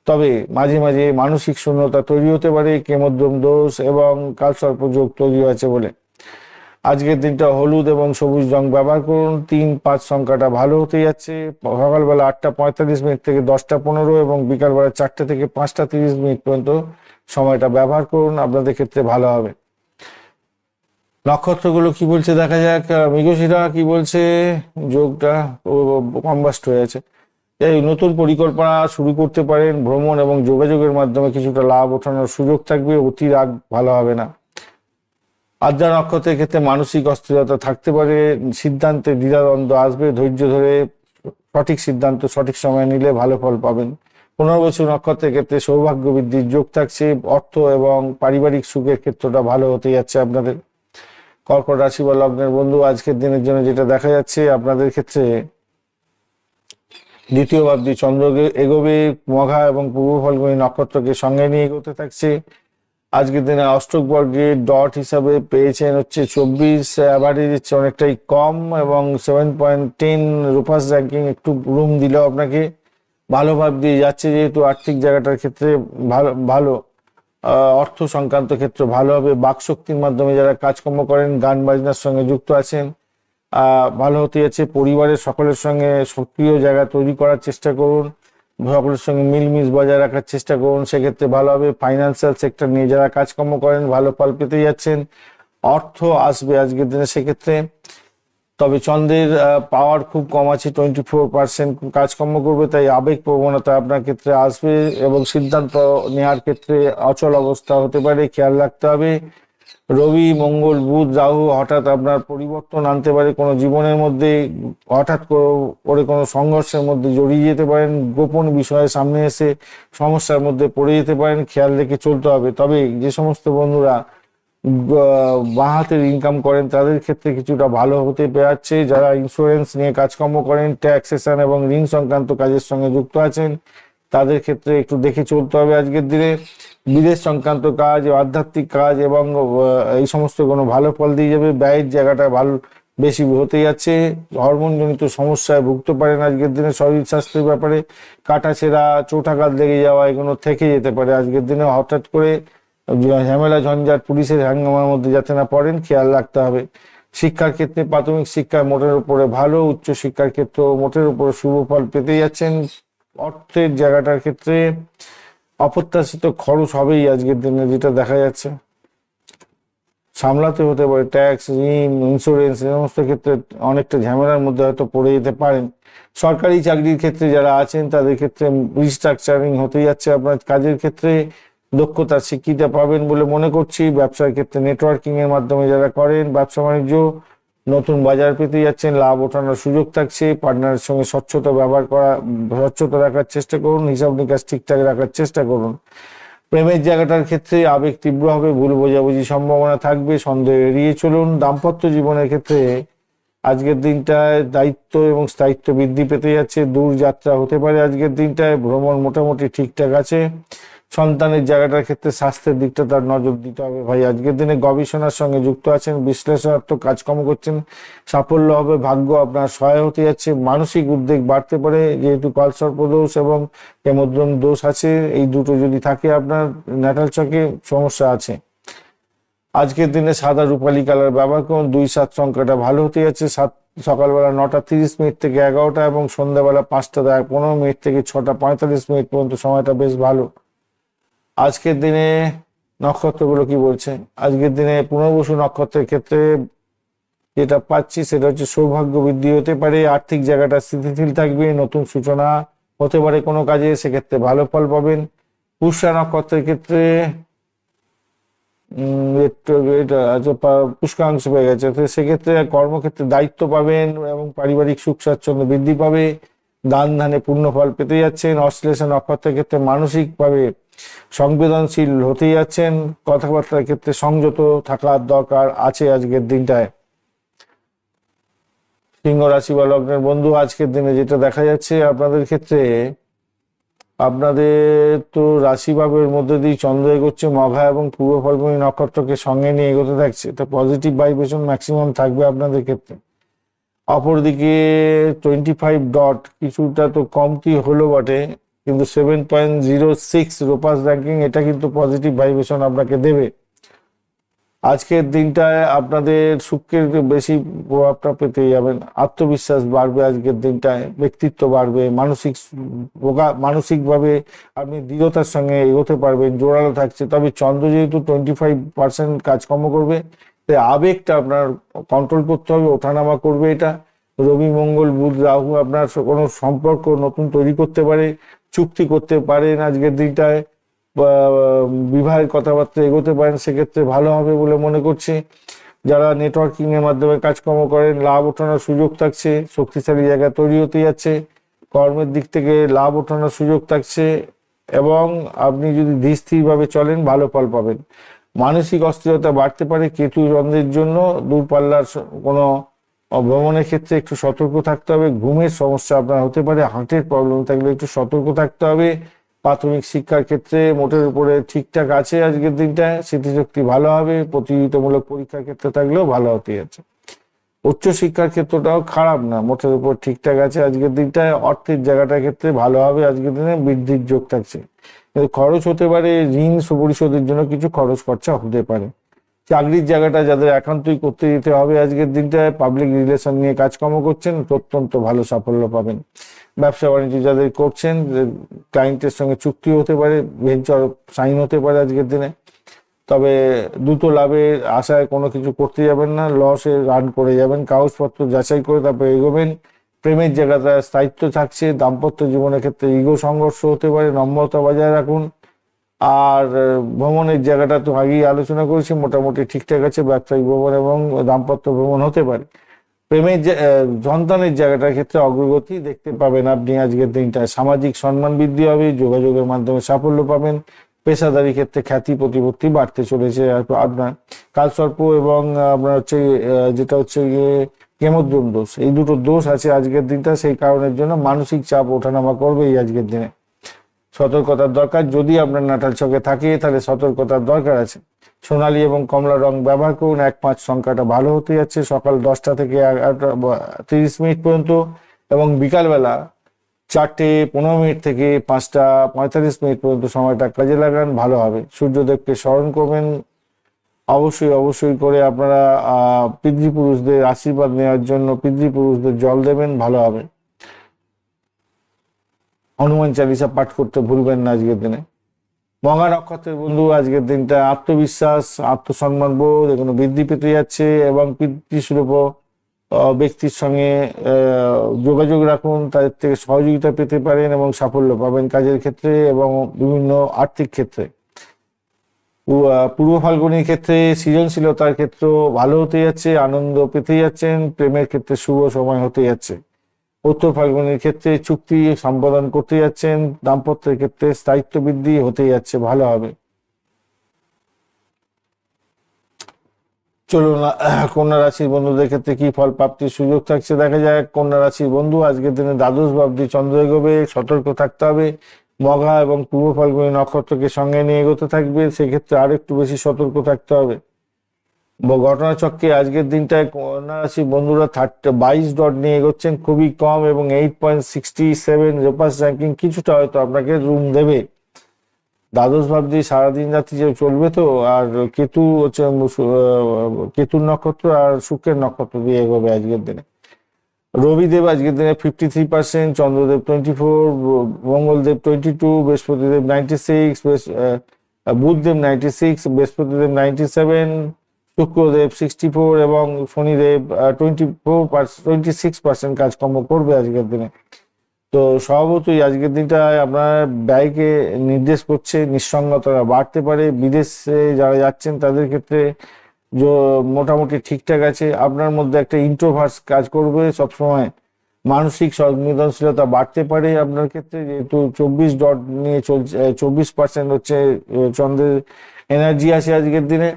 A: তবে মাঝে মাঝে মানসিক শূন্যতা তৈরি হতে পারে, কেমদ্রম দোষ এবং কালসর্প যোগ তৈরি হয়েছে বলে। আজকের দিনটা হলুদ এবং সবুজ রং ব্যবহার করুন। 3-5 সংখ্যাটা ভালো হতে যাচ্ছে। সকালবেলা 8:45 থেকে 10:15 এবং বিকালবেলা 4টে থেকে 5:30 পর্যন্ত সময়টা ব্যবহার করুন, আপনাদের ক্ষেত্রে ভালো হবে। নক্ষত্রগুলো কি বলছে দেখা যাক। মৃগশিরা কি বলছে, যোগটা কম্বাস্ট হয়ে আছে। এই নতুন পরিকল্পনা শুরু করতে পারেন। ভ্রমণ এবং যোগাযোগের মাধ্যমে কিছুটা লাভ ওঠানোর সুযোগ থাকবে, অতি রাগ ভালো হবে না। আদ্রা নক্ষত্রের ক্ষেত্রে মানসিক অস্থিরতা থাকতে পারে, সিদ্ধান্তে দ্বিধাদ্বন্দ্ব আসবে। ধৈর্য ধরে সঠিক সিদ্ধান্ত সঠিক সময় নিলে ভালো ফল পাবেন। পুনর্বসু নক্ষত্রের ক্ষেত্রে সৌভাগ্য বৃদ্ধির যোগ থাকছে। অর্থ এবং পারিবারিক সুখের ক্ষেত্রটা ভালো হতে যাচ্ছে আপনাদের। কর্কট রাশি বা লগ্নের বন্ধু, আজকের দিনের জন্য যেটা দেখা যাচ্ছে আপনাদের ক্ষেত্রে দ্বিতীয় ভাবটি চন্দ্র এগোবে। মঘা এবং পূর্ব ফাল্গুনী নক্ষত্রকে সঙ্গে নিয়ে এগোতে থাকছে। আজকের দিনে অষ্টক বর্গের ডট হিসাবে পেয়েছেন হচ্ছে 24, অ্যাভারেজ হচ্ছে অনেকটাই কম, এবং 7.10 রুপাস র্যাঙ্কিং একটু রুম দিল আপনাকে। ভালো ভাব দিয়ে যাচ্ছে, যেহেতু আর্থিক জায়গাটার ক্ষেত্রে ভালো ভালো অর্থ সংক্রান্ত ক্ষেত্র ভালো হবে। বাকশক্তির মাধ্যমে যারা কাজকর্ম করেন, গান বাজনার সঙ্গে যুক্ত আছেন, ভালো হতে যাচ্ছে। পরিবারের সকলের সঙ্গে সক্রিয় জায়গা তৈরি করার চেষ্টা করুন, সকলের সঙ্গে মিলমিশ বজায় রাখার চেষ্টা করুন, সেক্ষেত্রে ভালো হবে। ফাইন্যান্সিয়াল সেক্টর নিয়ে যারা কাজকর্ম করেন ভালো ফল পেতে যাচ্ছেন, অর্থ আসবে আজকের দিনে সেক্ষেত্রে। তবে চন্দ্রের পাওয়ার খুব কম আছে, 24% কাজকর্ম করবে, তাই আবেগ প্রবণতা আপনার ক্ষেত্রে আসবে এবং সিদ্ধান্ত নেওয়ার ক্ষেত্রে অচল অবস্থা হতে পারে, খেয়াল রাখতে হবে। রবি, মঙ্গল, বুধ, রাহু হঠাৎ আপনার পরিবর্তন আনতে পারে কোনো জীবনের মধ্যে। হঠাৎ করে কোনো সংঘর্ষের মধ্যে জড়িয়ে যেতে পারেন, গোপন বিষয়ে সামনে এসে সমস্যার মধ্যে পড়ে যেতে পারেন, খেয়াল রেখে চলতে হবে। তবে যে সমস্ত বন্ধুরা বাঁ হাতের ইনকাম করেন তাদের ক্ষেত্রে কিছুটা ভালো হতে যাচ্ছে। যারা ইন্স্যুরেন্স নিয়ে কাজকর্ম করেন, ট্যাক্সেশন এবং ঋণ সংক্রান্ত কাজের সঙ্গে যুক্ত আছেন, তাদের ক্ষেত্রে একটু দেখে চলতে হবে আজকের দিনে। বিদেশ সংক্রান্ত কাজ, আধ্যাত্মিক কাজ এবং এই সমস্ত কোনো ভালো ফল দিয়ে যাবে। ব্যয়ের জায়গাটা ভালো বেশি হতে যাচ্ছে। হরমোনজনিত সমস্যায় ভুগতে পারেন আজকের দিনে। শরীর স্বাস্থ্যের ব্যাপারে কাটাছেঁড়া, চোটাঘাত লেগে যাওয়া এগুলো থেকে যেতে পারে আজকের দিনে। হঠাৎ করে ঝামেলা ঝঞ্ঝাট, পুলিশের হাঙ্গামার মধ্যে যাতে না পড়েন, খেয়াল রাখতে হবে। শিক্ষার ক্ষেত্রে প্রাথমিক শিক্ষা মোটের উপরে ভালো, উচ্চ শিক্ষার ক্ষেত্রে মোটের উপরে শুভ ফল পেতে যাচ্ছেন। অর্থের জায়গাটার ক্ষেত্রে অপ্রত্যাশিত খরচ হবেই আজকের দিনে, যেটা দেখা যাচ্ছে। সামলাতে হতে পারে ট্যাক্স, ঋণ, ইন্স্যুরেন্স এই সমস্ত ক্ষেত্রে অনেকটা ঝামেলার মধ্যে হয়তো পড়ে যেতে পারেন। সরকারি চাকরির ক্ষেত্রে যারা আছেন তাদের ক্ষেত্রে রিস্ট্রাকচারিং হতে যাচ্ছে। আপনার কাজের ক্ষেত্রে দক্ষতার স্বীকৃতি পাবেন বলে মনে করছি। ব্যবসার ক্ষেত্রে নেটওয়ার্কিং এর মাধ্যমে যারা করেন ব্যবসা বাণিজ্য, নতুন বাজার পেতে যাচ্ছেন, লাভ ওঠানোর সুযোগ থাকছে। পার্টনারের সঙ্গে স্বচ্ছতা রাখার চেষ্টা করুন, হিসাব নিকাশ ঠিকঠাক রাখার চেষ্টা করুন। প্রেমের জায়গাটার ক্ষেত্রে আবেগ তীব্র হবে, ভুল বোঝাবুঝি সম্ভাবনা থাকবে, সন্দেহ এড়িয়ে চলুন। দাম্পত্য জীবনের ক্ষেত্রে আজকের দিনটায় দায়িত্ব এবং স্থায়িত্ব বৃদ্ধি পেতে যাচ্ছে। দূর যাত্রা হতে পারে আজকের দিনটায়। ভ্রমণ মোটামুটি ঠিকঠাক আছে। সন্তানের জায়গাটার ক্ষেত্রে স্বাস্থ্যের দিকটা তার নজর দিতে হবে ভাই। আজকের দিনে গবেষণার সঙ্গে যুক্ত আছেন, বিশ্লেষণাত্মক কাজকর্ম করছেন, সাফল্য হবে। ভাগ্য আপনার সহায় হতে যাচ্ছে। মানসিক উদ্বেগ বাড়তে পারে, যেহেতু কালসর্প দোষ এবং কেমদ্রম দোষ আছে, এই দুটো যদি থাকে আপনার ন্যাটাল চকে সমস্যা আছে। আজকের দিনে সাদা রূপালী কালার ব্যবহার করুন। 2-7 সংখ্যাটা ভালো হতে যাচ্ছে। সকালবেলা 9:30 থেকে 11টা এবং সন্ধ্যাবেলা 5:15 থেকে 6:45 পর্যন্ত সময়টা বেশ ভালো। আজকের দিনে নক্ষত্রগুলো কি বলছে, আজকের দিনে পুনর্বসু নক্ষত্রের ক্ষেত্রে যেটা পাচ্ছি সেটা হচ্ছে সৌভাগ্য বৃদ্ধি হতে পারে, আর্থিক জায়গাটা স্থিতিশীল থাকবে, নতুন সূচনা হতে পারে কোনো কাজে, সেক্ষেত্রে ভালো ফল পাবেন। পুষ্যা নক্ষত্রের ক্ষেত্রে পুষ্কাংশ পেয়ে গেছে, তো সেক্ষেত্রে কর্মক্ষেত্রে দায়িত্ব পাবেন এবং পারিবারিক সুখ স্বাচ্ছন্দ্য বৃদ্ধি পাবে। দান ধ্যানে পূর্ণ ফল পেতে যাচ্ছেন। অশ্লেষা নক্ষত্রের ক্ষেত্রে মানসিকভাবে সংবেদনশীল হতে যাচ্ছেন। কথাবার্তার ক্ষেত্রে সংযত থাকার দরকার আছে আজকের দিনটায়। সিংহ রাশি বা লগ্নের বন্ধু, আজকের দিনে যেটা দেখা যাচ্ছে আপনাদের ক্ষেত্রে, আপনাদের তো রাশিভাবের মধ্যে দিয়ে চন্দ্র এগোচ্ছে মঘা এবং পূর্ব ফাল্গুনী নক্ষত্রকে সঙ্গে নিয়ে এগোতে থাকছে। এটা পজিটিভ ভাইব্রেশন ম্যাক্সিমাম থাকবে আপনাদের ক্ষেত্রে। অপরদিকে 25 কিছুটা তো কমতি হলো বটে, কিন্তু 7.06 রোপাস র্যাঙ্কিং, এটা কিন্তু পজিটিভ ভাইব্রেশন আপনাকে দেবে। আজকের দিনটায় আপনাদের শুক্রের বেশি প্রভাবটা পেতে যাবেন। আত্মবিশ্বাস বাড়বে আজকের দিনটায়, ব্যক্তিত্ব বাড়বে, মানসিকভাবে আপনি দৃঢ়তার সঙ্গে এগোতে পারবেন, জোরালো থাকছে। তবে চন্দ্র যেহেতু 25% কাজকর্ম করবে, তাই আবেগটা আপনার কন্ট্রোল করতে হবে, ওঠানামা করবে এটা। রবি মঙ্গল বুধ রাহু আপনার কোনো সম্পর্ক নতুন তৈরি করতে পারে, চুক্তি করতে পারেন আজকের দিনটায়, বিবাহের কথাবার্তা এগোতে পারেন, সেক্ষেত্রে ভালো হবে বলে মনে করছি। যারা নেটওয়ার্কিং এর মাধ্যমে কাজকর্ম করেন, লাভ ওঠানোর সুযোগ থাকছে, শক্তিশালী জায়গা তৈরি হতে যাচ্ছে, কর্মের দিক থেকে লাভ ওঠানোর সুযোগ থাকছে, এবং আপনি যদি ধীর ভাবে চলেন ভালো ফল পাবেন। মানসিক অস্থিরতা বাড়তে পারে কেতু চন্দ্রের জন্য। দূরপাল্লার কোনো ভ্রমণের ক্ষেত্রে একটু সতর্ক থাকতে হবে। ঘুমের সমস্যা আপনার হতে পারে, হার্টের প্রবলেম থাকলে একটু সতর্ক থাকতে হবে। প্রাথমিক শিক্ষার ক্ষেত্রে মোটের উপরে ঠিকঠাক আছে আজকের দিনটায়, স্মৃতিশক্তি ভালো হবে। প্রতিযোগিতামূলক পরীক্ষার ক্ষেত্রে থাকলেও ভালো হতে যাচ্ছে। উচ্চ শিক্ষার ক্ষেত্রটাও খারাপ না, মোটের উপর ঠিকঠাক আছে আজকের দিনটায়। অর্থের জায়গাটার ক্ষেত্রে ভালো হবে আজকের দিনে, বৃদ্ধির যোগ থাকছে। কিন্তু খরচ হতে পারে, ঋণ পরিশোধের জন্য কিছু খরচ খরচা হতে পারে। চাকরির জায়গাটা যাদের একান্তই করতে দিতে হবে আজকের দিনটায়, পাবলিক রিলেশন নিয়ে কাজকর্ম করছেন, অত্যন্ত ভালো সাফল্য পাবেন। ব্যবসা বাণিজ্য যাদের করছেন, ক্লায়েন্টের সঙ্গে চুক্তি হতে পারে, ভেঞ্চার সাইন হতে পারে আজকের দিনে। তবে দ্রুত লাভের আশায় কোনো কিছু করতে যাবেন না, লসে রান করে যাবেন। কাগজপত্র যাচাই করে তারপরে এগোবেন। প্রেমের জায়গাটা স্থায়িত্ব থাকছে। দাম্পত্য জীবনের ক্ষেত্রে ইগো সংঘর্ষ হতে পারে, নম্রতা বজায় রাখুন। আর ভ্রমণের জায়গাটা তো আগেই আলোচনা করেছি, মোটামুটি ঠিকঠাক আছে। ব্যবসায়িক ভ্রমণ এবং দাম্পত্য ভ্রমণ হতে পারে। প্রেমের সন্তানের জায়গাটার ক্ষেত্রে অগ্রগতি দেখতে পাবেন আপনি আজকের দিনটায়। সামাজিক সম্মান বৃদ্ধি হবে, যোগাযোগের মাধ্যমে সাফল্য পাবেন। পেশাদারি ক্ষেত্রে খ্যাতি প্রতিপত্তি বাড়তে চলেছে আপনার। কালসর্প এবং আপনার হচ্ছে যেটা হচ্ছে কেমদ্রম দোষ, এই দুটো দোষ আছে আজকের দিনটা। সেই কারণের জন্য মানসিক চাপ ওঠানামা করবে এই আজকের দিনে। সতর্কতার দরকার, যদি আপনার নাটাল ছকে থাকে তাহলে সতর্কতার দরকার আছে। সোনালী এবং কমলা রং ব্যবহার করুন। 1-5 সংখ্যাটা ভালো হতে যাচ্ছে সকাল 10টা থেকে 11:30 পর্যন্ত, এবং বিকালবেলা 4:15 থেকে 5:45 পর্যন্ত সময়টা কাজে লাগান, ভালো হবে। সূর্যদেবকে স্মরণ করবেন অবশ্যই করে। আপনারা পিতৃপুরুষদের আশীর্বাদ নেওয়ার জন্য পিতৃপুরুষদের জল দেবেন, ভালো হবে। হনুমান চালিসা পাঠ করতে ভুলবেন না আজকের দিনে। মঘা নক্ষত্রের বন্ধু, আজকের দিনটা আত্মবিশ্বাস, আত্মসম্মান বোধ এগুলো বৃদ্ধি পেতে যাচ্ছে, এবং পিতৃসুলভ ব্যক্তির সঙ্গে যোগাযোগ রাখুন, তাদের থেকে সহযোগিতা পেতে পারেন এবং সাফল্য পাবেন কাজের ক্ষেত্রে এবং বিভিন্ন আর্থিক ক্ষেত্রে। পূর্ব ফাল্গুনির ক্ষেত্রে সৃজনশীলতার ক্ষেত্র ভালো হতে যাচ্ছে, আনন্দ পেতে যাচ্ছেন। প্রেমের ক্ষেত্রে শুভ সময় হতে যাচ্ছে। উত্তর ফাল্গুনির ক্ষেত্রে চুক্তি সম্পাদন করতে যাচ্ছেন। দাম্পত্যের ক্ষেত্রে স্থায়িত্ব বৃদ্ধি হতে যাচ্ছে, ভালো হবে। চলুন কন্যা রাশির বন্ধুদের ক্ষেত্রে কি ফল প্রাপ্তির সুযোগ থাকছে দেখা যায়। কন্যা রাশির বন্ধু, আজকের দিনে দ্বাদশ ভাবটি চন্দ্র এগোবে, সতর্ক থাকতে হবে। মঘা এবং পূর্ব ফাল্গুনী নক্ষত্রকে সঙ্গে নিয়ে এগোতে থাকবে, সেক্ষেত্রে আরো একটু বেশি সতর্ক থাকতে হবে। ঘটনাচক্রে আজকের দিনটায় কন্যা রাশি বন্ধুরা 22 নিয়ে এগোচ্ছেন, খুবই কম, এবং 8.67 রোপাস র্যাঙ্কিং কিছুটা হয়তো আপনাকে রুম দেবে। দ্বাদশ ভাব দিয়ে সারাদিন রাত্রি যে চলবে তো, আর কেতু হচ্ছে কেতুর নক্ষত্র আর শুক্রের নক্ষত্র দিয়ে এগোবে আজকের দিনে। রবিদেব আজকের দিনে 53%, চন্দ্রদেব 24, মঙ্গলদেব 22, বৃহস্পতিদেব 96, বুধদেব 96, বৃহস্পতিদেব 97, শুক্রদেব 64 এবং শনিদেব 26% কাজকর্ম করবে আজকের দিনে। তো স্বভাবতই আজকের দিনটায় আপনার ব্যয়কে নির্দেশ করছে, নিঃসঙ্গতা বাড়তে পারে। বিদেশে যারা যাচ্ছেন তাদের ক্ষেত্রে মোটামুটি ঠিকঠাক আছে। আপনার মধ্যে একটা ইন্ট্রোভার্স কাজ করবে সবসময়, মানসিক সংবেদনশীলতা বাড়তে পারে আপনার ক্ষেত্রে, যেহেতু 24 ডট নিয়ে চলছে, 24% হচ্ছে চন্দ্রের এনার্জি আছে আজকের দিনে।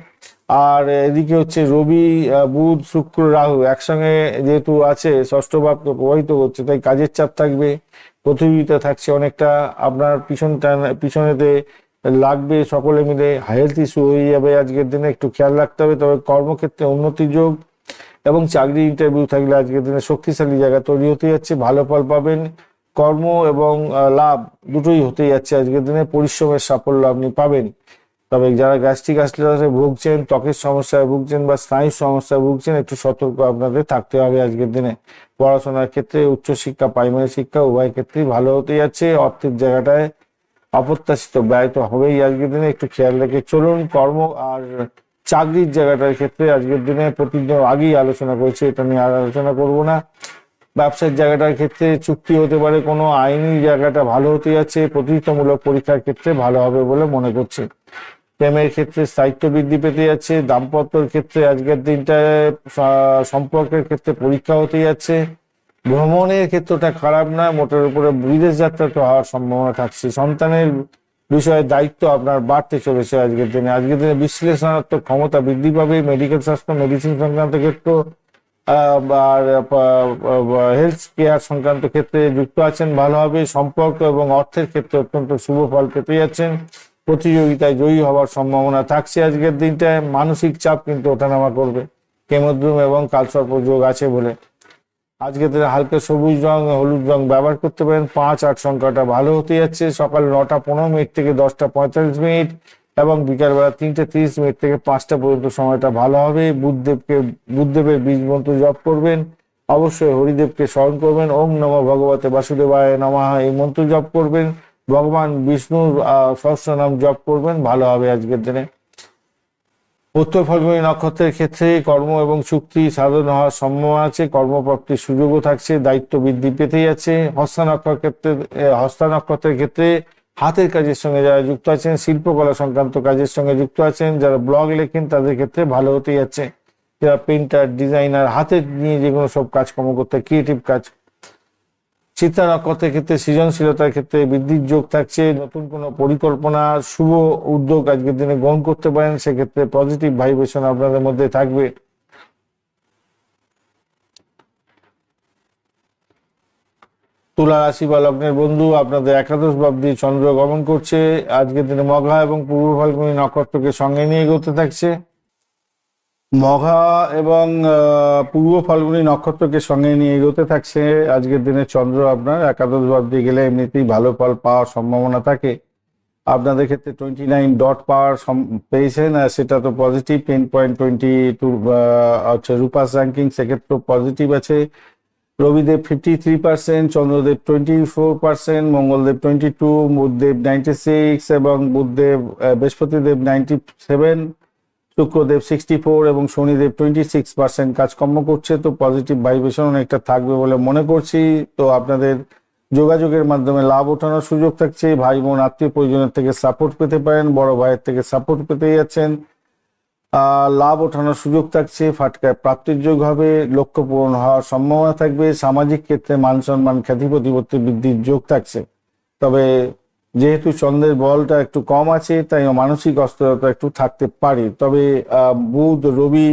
A: আর এদিকে হচ্ছে রবি, বুধ, শুক্র, রাহু একসঙ্গে যেহেতু আছে, ষষ্ঠ ভাবকে প্রভাবিত করছে, তাই কাজের চাপ থাকবে, প্রতিযোগিতা থাকছে অনেকটা, আপনার পিছনেতে লাগবে, সকলে মিলে হেলথ ইস্যু হয়ে যাবে আজকের দিনে, একটু খেয়াল রাখতে হবে। তবে কর্মক্ষেত্রে উন্নতির যোগ এবং চাকরি ইন্টারভিউ থাকলে আজকের দিনে শক্তিশালী জায়গা তৈরি হতে যাচ্ছে, ভালো ফল পাবেন। কর্ম এবং লাভ দুটোই হতে যাচ্ছে আজকের দিনে, পরিশ্রমের সাফল্য আপনি পাবেন। তবে যারা গ্যাস্ট্রিক অ্যাসিডোসিসে ভুগছেন, ত্বকের সমস্যায় ভুগছেন বা স্নায়ুর সমস্যায় ভুগছেন, একটু সতর্ক আপনাদের থাকতে হবে আজকের দিনে। পড়াশোনার ক্ষেত্রে উচ্চশিক্ষা, প্রাইমারি শিক্ষা উভয় ক্ষেত্রেই ভালো হতে যাচ্ছে। অর্থের জায়গাটায় অপ্রত্যাশিত ব্যয় তো হবেই আজকের দিনে, একটু খেয়াল রেখে চলুন। কর্ম আর চাকরির জায়গাটার ক্ষেত্রে আজকের দিনে প্রতিদিন আগেই আলোচনা করেছি, এটা নিয়ে আর আলোচনা করব না। ব্যবসার জায়গাটার ক্ষেত্রে চুক্তি হতে পারে, কোনো আইনি জায়গাটা ভালো হতে যাচ্ছে, প্রতিযোগিতামূলক পরীক্ষার ক্ষেত্রে ভালো হবে বলে মনে করছি। প্রেমের ক্ষেত্রে স্থায়িত্ব বৃদ্ধি পেতে যাচ্ছে। দাম্পত্যের ক্ষেত্রে আজকের দিনটায় সম্পর্কের ক্ষেত্রে পরীক্ষা হতে যাচ্ছে। ভ্রমণের ক্ষেত্রটা খারাপ না, মোটের উপরে বিদেশ যাত্রা তো হওয়ার সম্ভাবনা থাকছে। সন্তানের বিষয়ে দায়িত্ব আপনার বাড়তে চলেছে আজকের দিনে। আজকের দিনে বিশ্লেষণাত্মক ক্ষমতা বৃদ্ধি পাবে। মেডিকেল স্বাস্থ্য, মেডিসিন সংক্রান্ত ক্ষেত্র আর হেলথ কেয়ার সংক্রান্ত ক্ষেত্রে যুক্ত আছেন, ভালো হবে। সম্পর্ক এবং অর্থের ক্ষেত্রে অত্যন্ত শুভ ফল পেতে যাচ্ছেন। প্রতিযোগিতায় জয়ী হওয়ার সম্ভাবনা থাকছে আজকের দিনটায়। মানসিক চাপ কিন্তু ওঠানামা করবে, কেমোদ্রুম এবং কালসর্প যোগ আছে বলে। আজকে দিনে হালকা সবুজ রং, হলুদ রং ব্যবহার করতে পারেন। 5-8 সংখ্যাটা ভালো হতে যাচ্ছে। সকাল 9টা 15 মিনিট থেকে 10টা 45 মিনিট এবং বিকালবেলা 3টে 30 মিনিট থেকে 5টা পর্যন্ত সময়টা ভালো হবে। বুদ্ধদেবের বীজ মন্ত্র জপ করবেন। অবশ্যই হরিদেবকে স্মরণ করবেন। ওম নমঃ ভগবতে বাসুদেবায় নমঃ এই মন্ত্র জপ করবেন। ভগবান বিষ্ণুর সহস্রনাম জপ করবেন, ভালো হবে আজকের দিনে। উত্তর ফাল্গুনী নক্ষত্রের ক্ষেত্রে কর্ম এবং চুক্তি সাধন হওয়ার সম্ভাবনা আছে, কর্মপ্রাপ্তির সুযোগও থাকছে, দায়িত্ব বৃদ্ধি পেতে যাচ্ছে। হস্তা নক্ষত্রের ক্ষেত্রে হাতের কাজের সঙ্গে যারা যুক্ত আছেন, শিল্পকলা সংক্রান্ত কাজের সঙ্গে যুক্ত আছেন, যারা ব্লগ লেখেন তাদের ক্ষেত্রে ভালো হতে যাচ্ছে। যারা পেন্টার, ডিজাইনার, হাতের নিয়ে যেগুলো সব কাজকর্ম করতে, ক্রিয়েটিভ কাজ। চিত্রা নক্ষত্রের ক্ষেত্রে সৃজনশীলতার ক্ষেত্রে বৃদ্ধির যোগ থাকছে। নতুন কোনো পরিকল্পনা, শুভ উদ্যোগ আজকের দিনে গ্রহণ করতে পারেন, সেক্ষেত্রে পজিটিভ ভাইব্রেশন আপনাদের মধ্যে থাকবে। তুলা রাশি বা লগ্নের বন্ধু, আপনাদের একাদশ ভাব দিয়ে চন্দ্র গমন করছে আজকের দিনে। মঘা এবং পূর্ব ফাল্গুনী নক্ষত্রকে সঙ্গে নিয়ে এগোতে থাকছে। মঘা এবং পূর্ব ফাল্গুনী নক্ষত্রকে সঙ্গে নিয়ে এগোতে থাকছে আজকের দিনে চন্দ্র। আপনার একাদশ ভাব দিয়ে গেলে এমনিতেই ভালো ফল পাওয়ার সম্ভাবনা থাকে। আপনাদের ক্ষেত্রে 29 ডট পাওয়ার পেয়েছেন, সেটা তো পজিটিভ। 10.22 হচ্ছে রূপাস র্যাঙ্কিং, সেক্ষেত্রে পজিটিভ আছে। রবিদেব 53%, চন্দ্রদেব 24%, মঙ্গলদেব 22, বুধদেব 96 এবং বৃহস্পতিদেব 97, শুক্রদেব 64 এবং শনিদেব 26% কাজকর্ম করছে। তো পজিটিভ ভাইব্রেশন অনেকটা থাকবে বলে মনে করছি। তো আপনাদের যোগাযোগের মাধ্যমে লাভ ওঠানোর সুযোগ থাকছে। ভাই বোন আত্মীয় পরিজনের থেকে সাপোর্ট পেতে পারেন, বড় ভাইয়ের থেকে সাপোর্ট পেতে যাচ্ছেন। লাভ ওঠানোর সুযোগ থাকছে। ফাটকায় প্রাপ্তির যোগ হবে, লক্ষ্য পূরণ হওয়ার সম্ভাবনা থাকবে। সামাজিক ক্ষেত্রে মান সম্মান, খ্যাতি প্রতিপত্তি বৃদ্ধির যোগ থাকছে। তবে যেহেতু চন্দ্রের বলটা একটু কম আছে, তাই মানসিক অস্থিরতা একটু থাকতে পারে। তবে বুধ, রবি,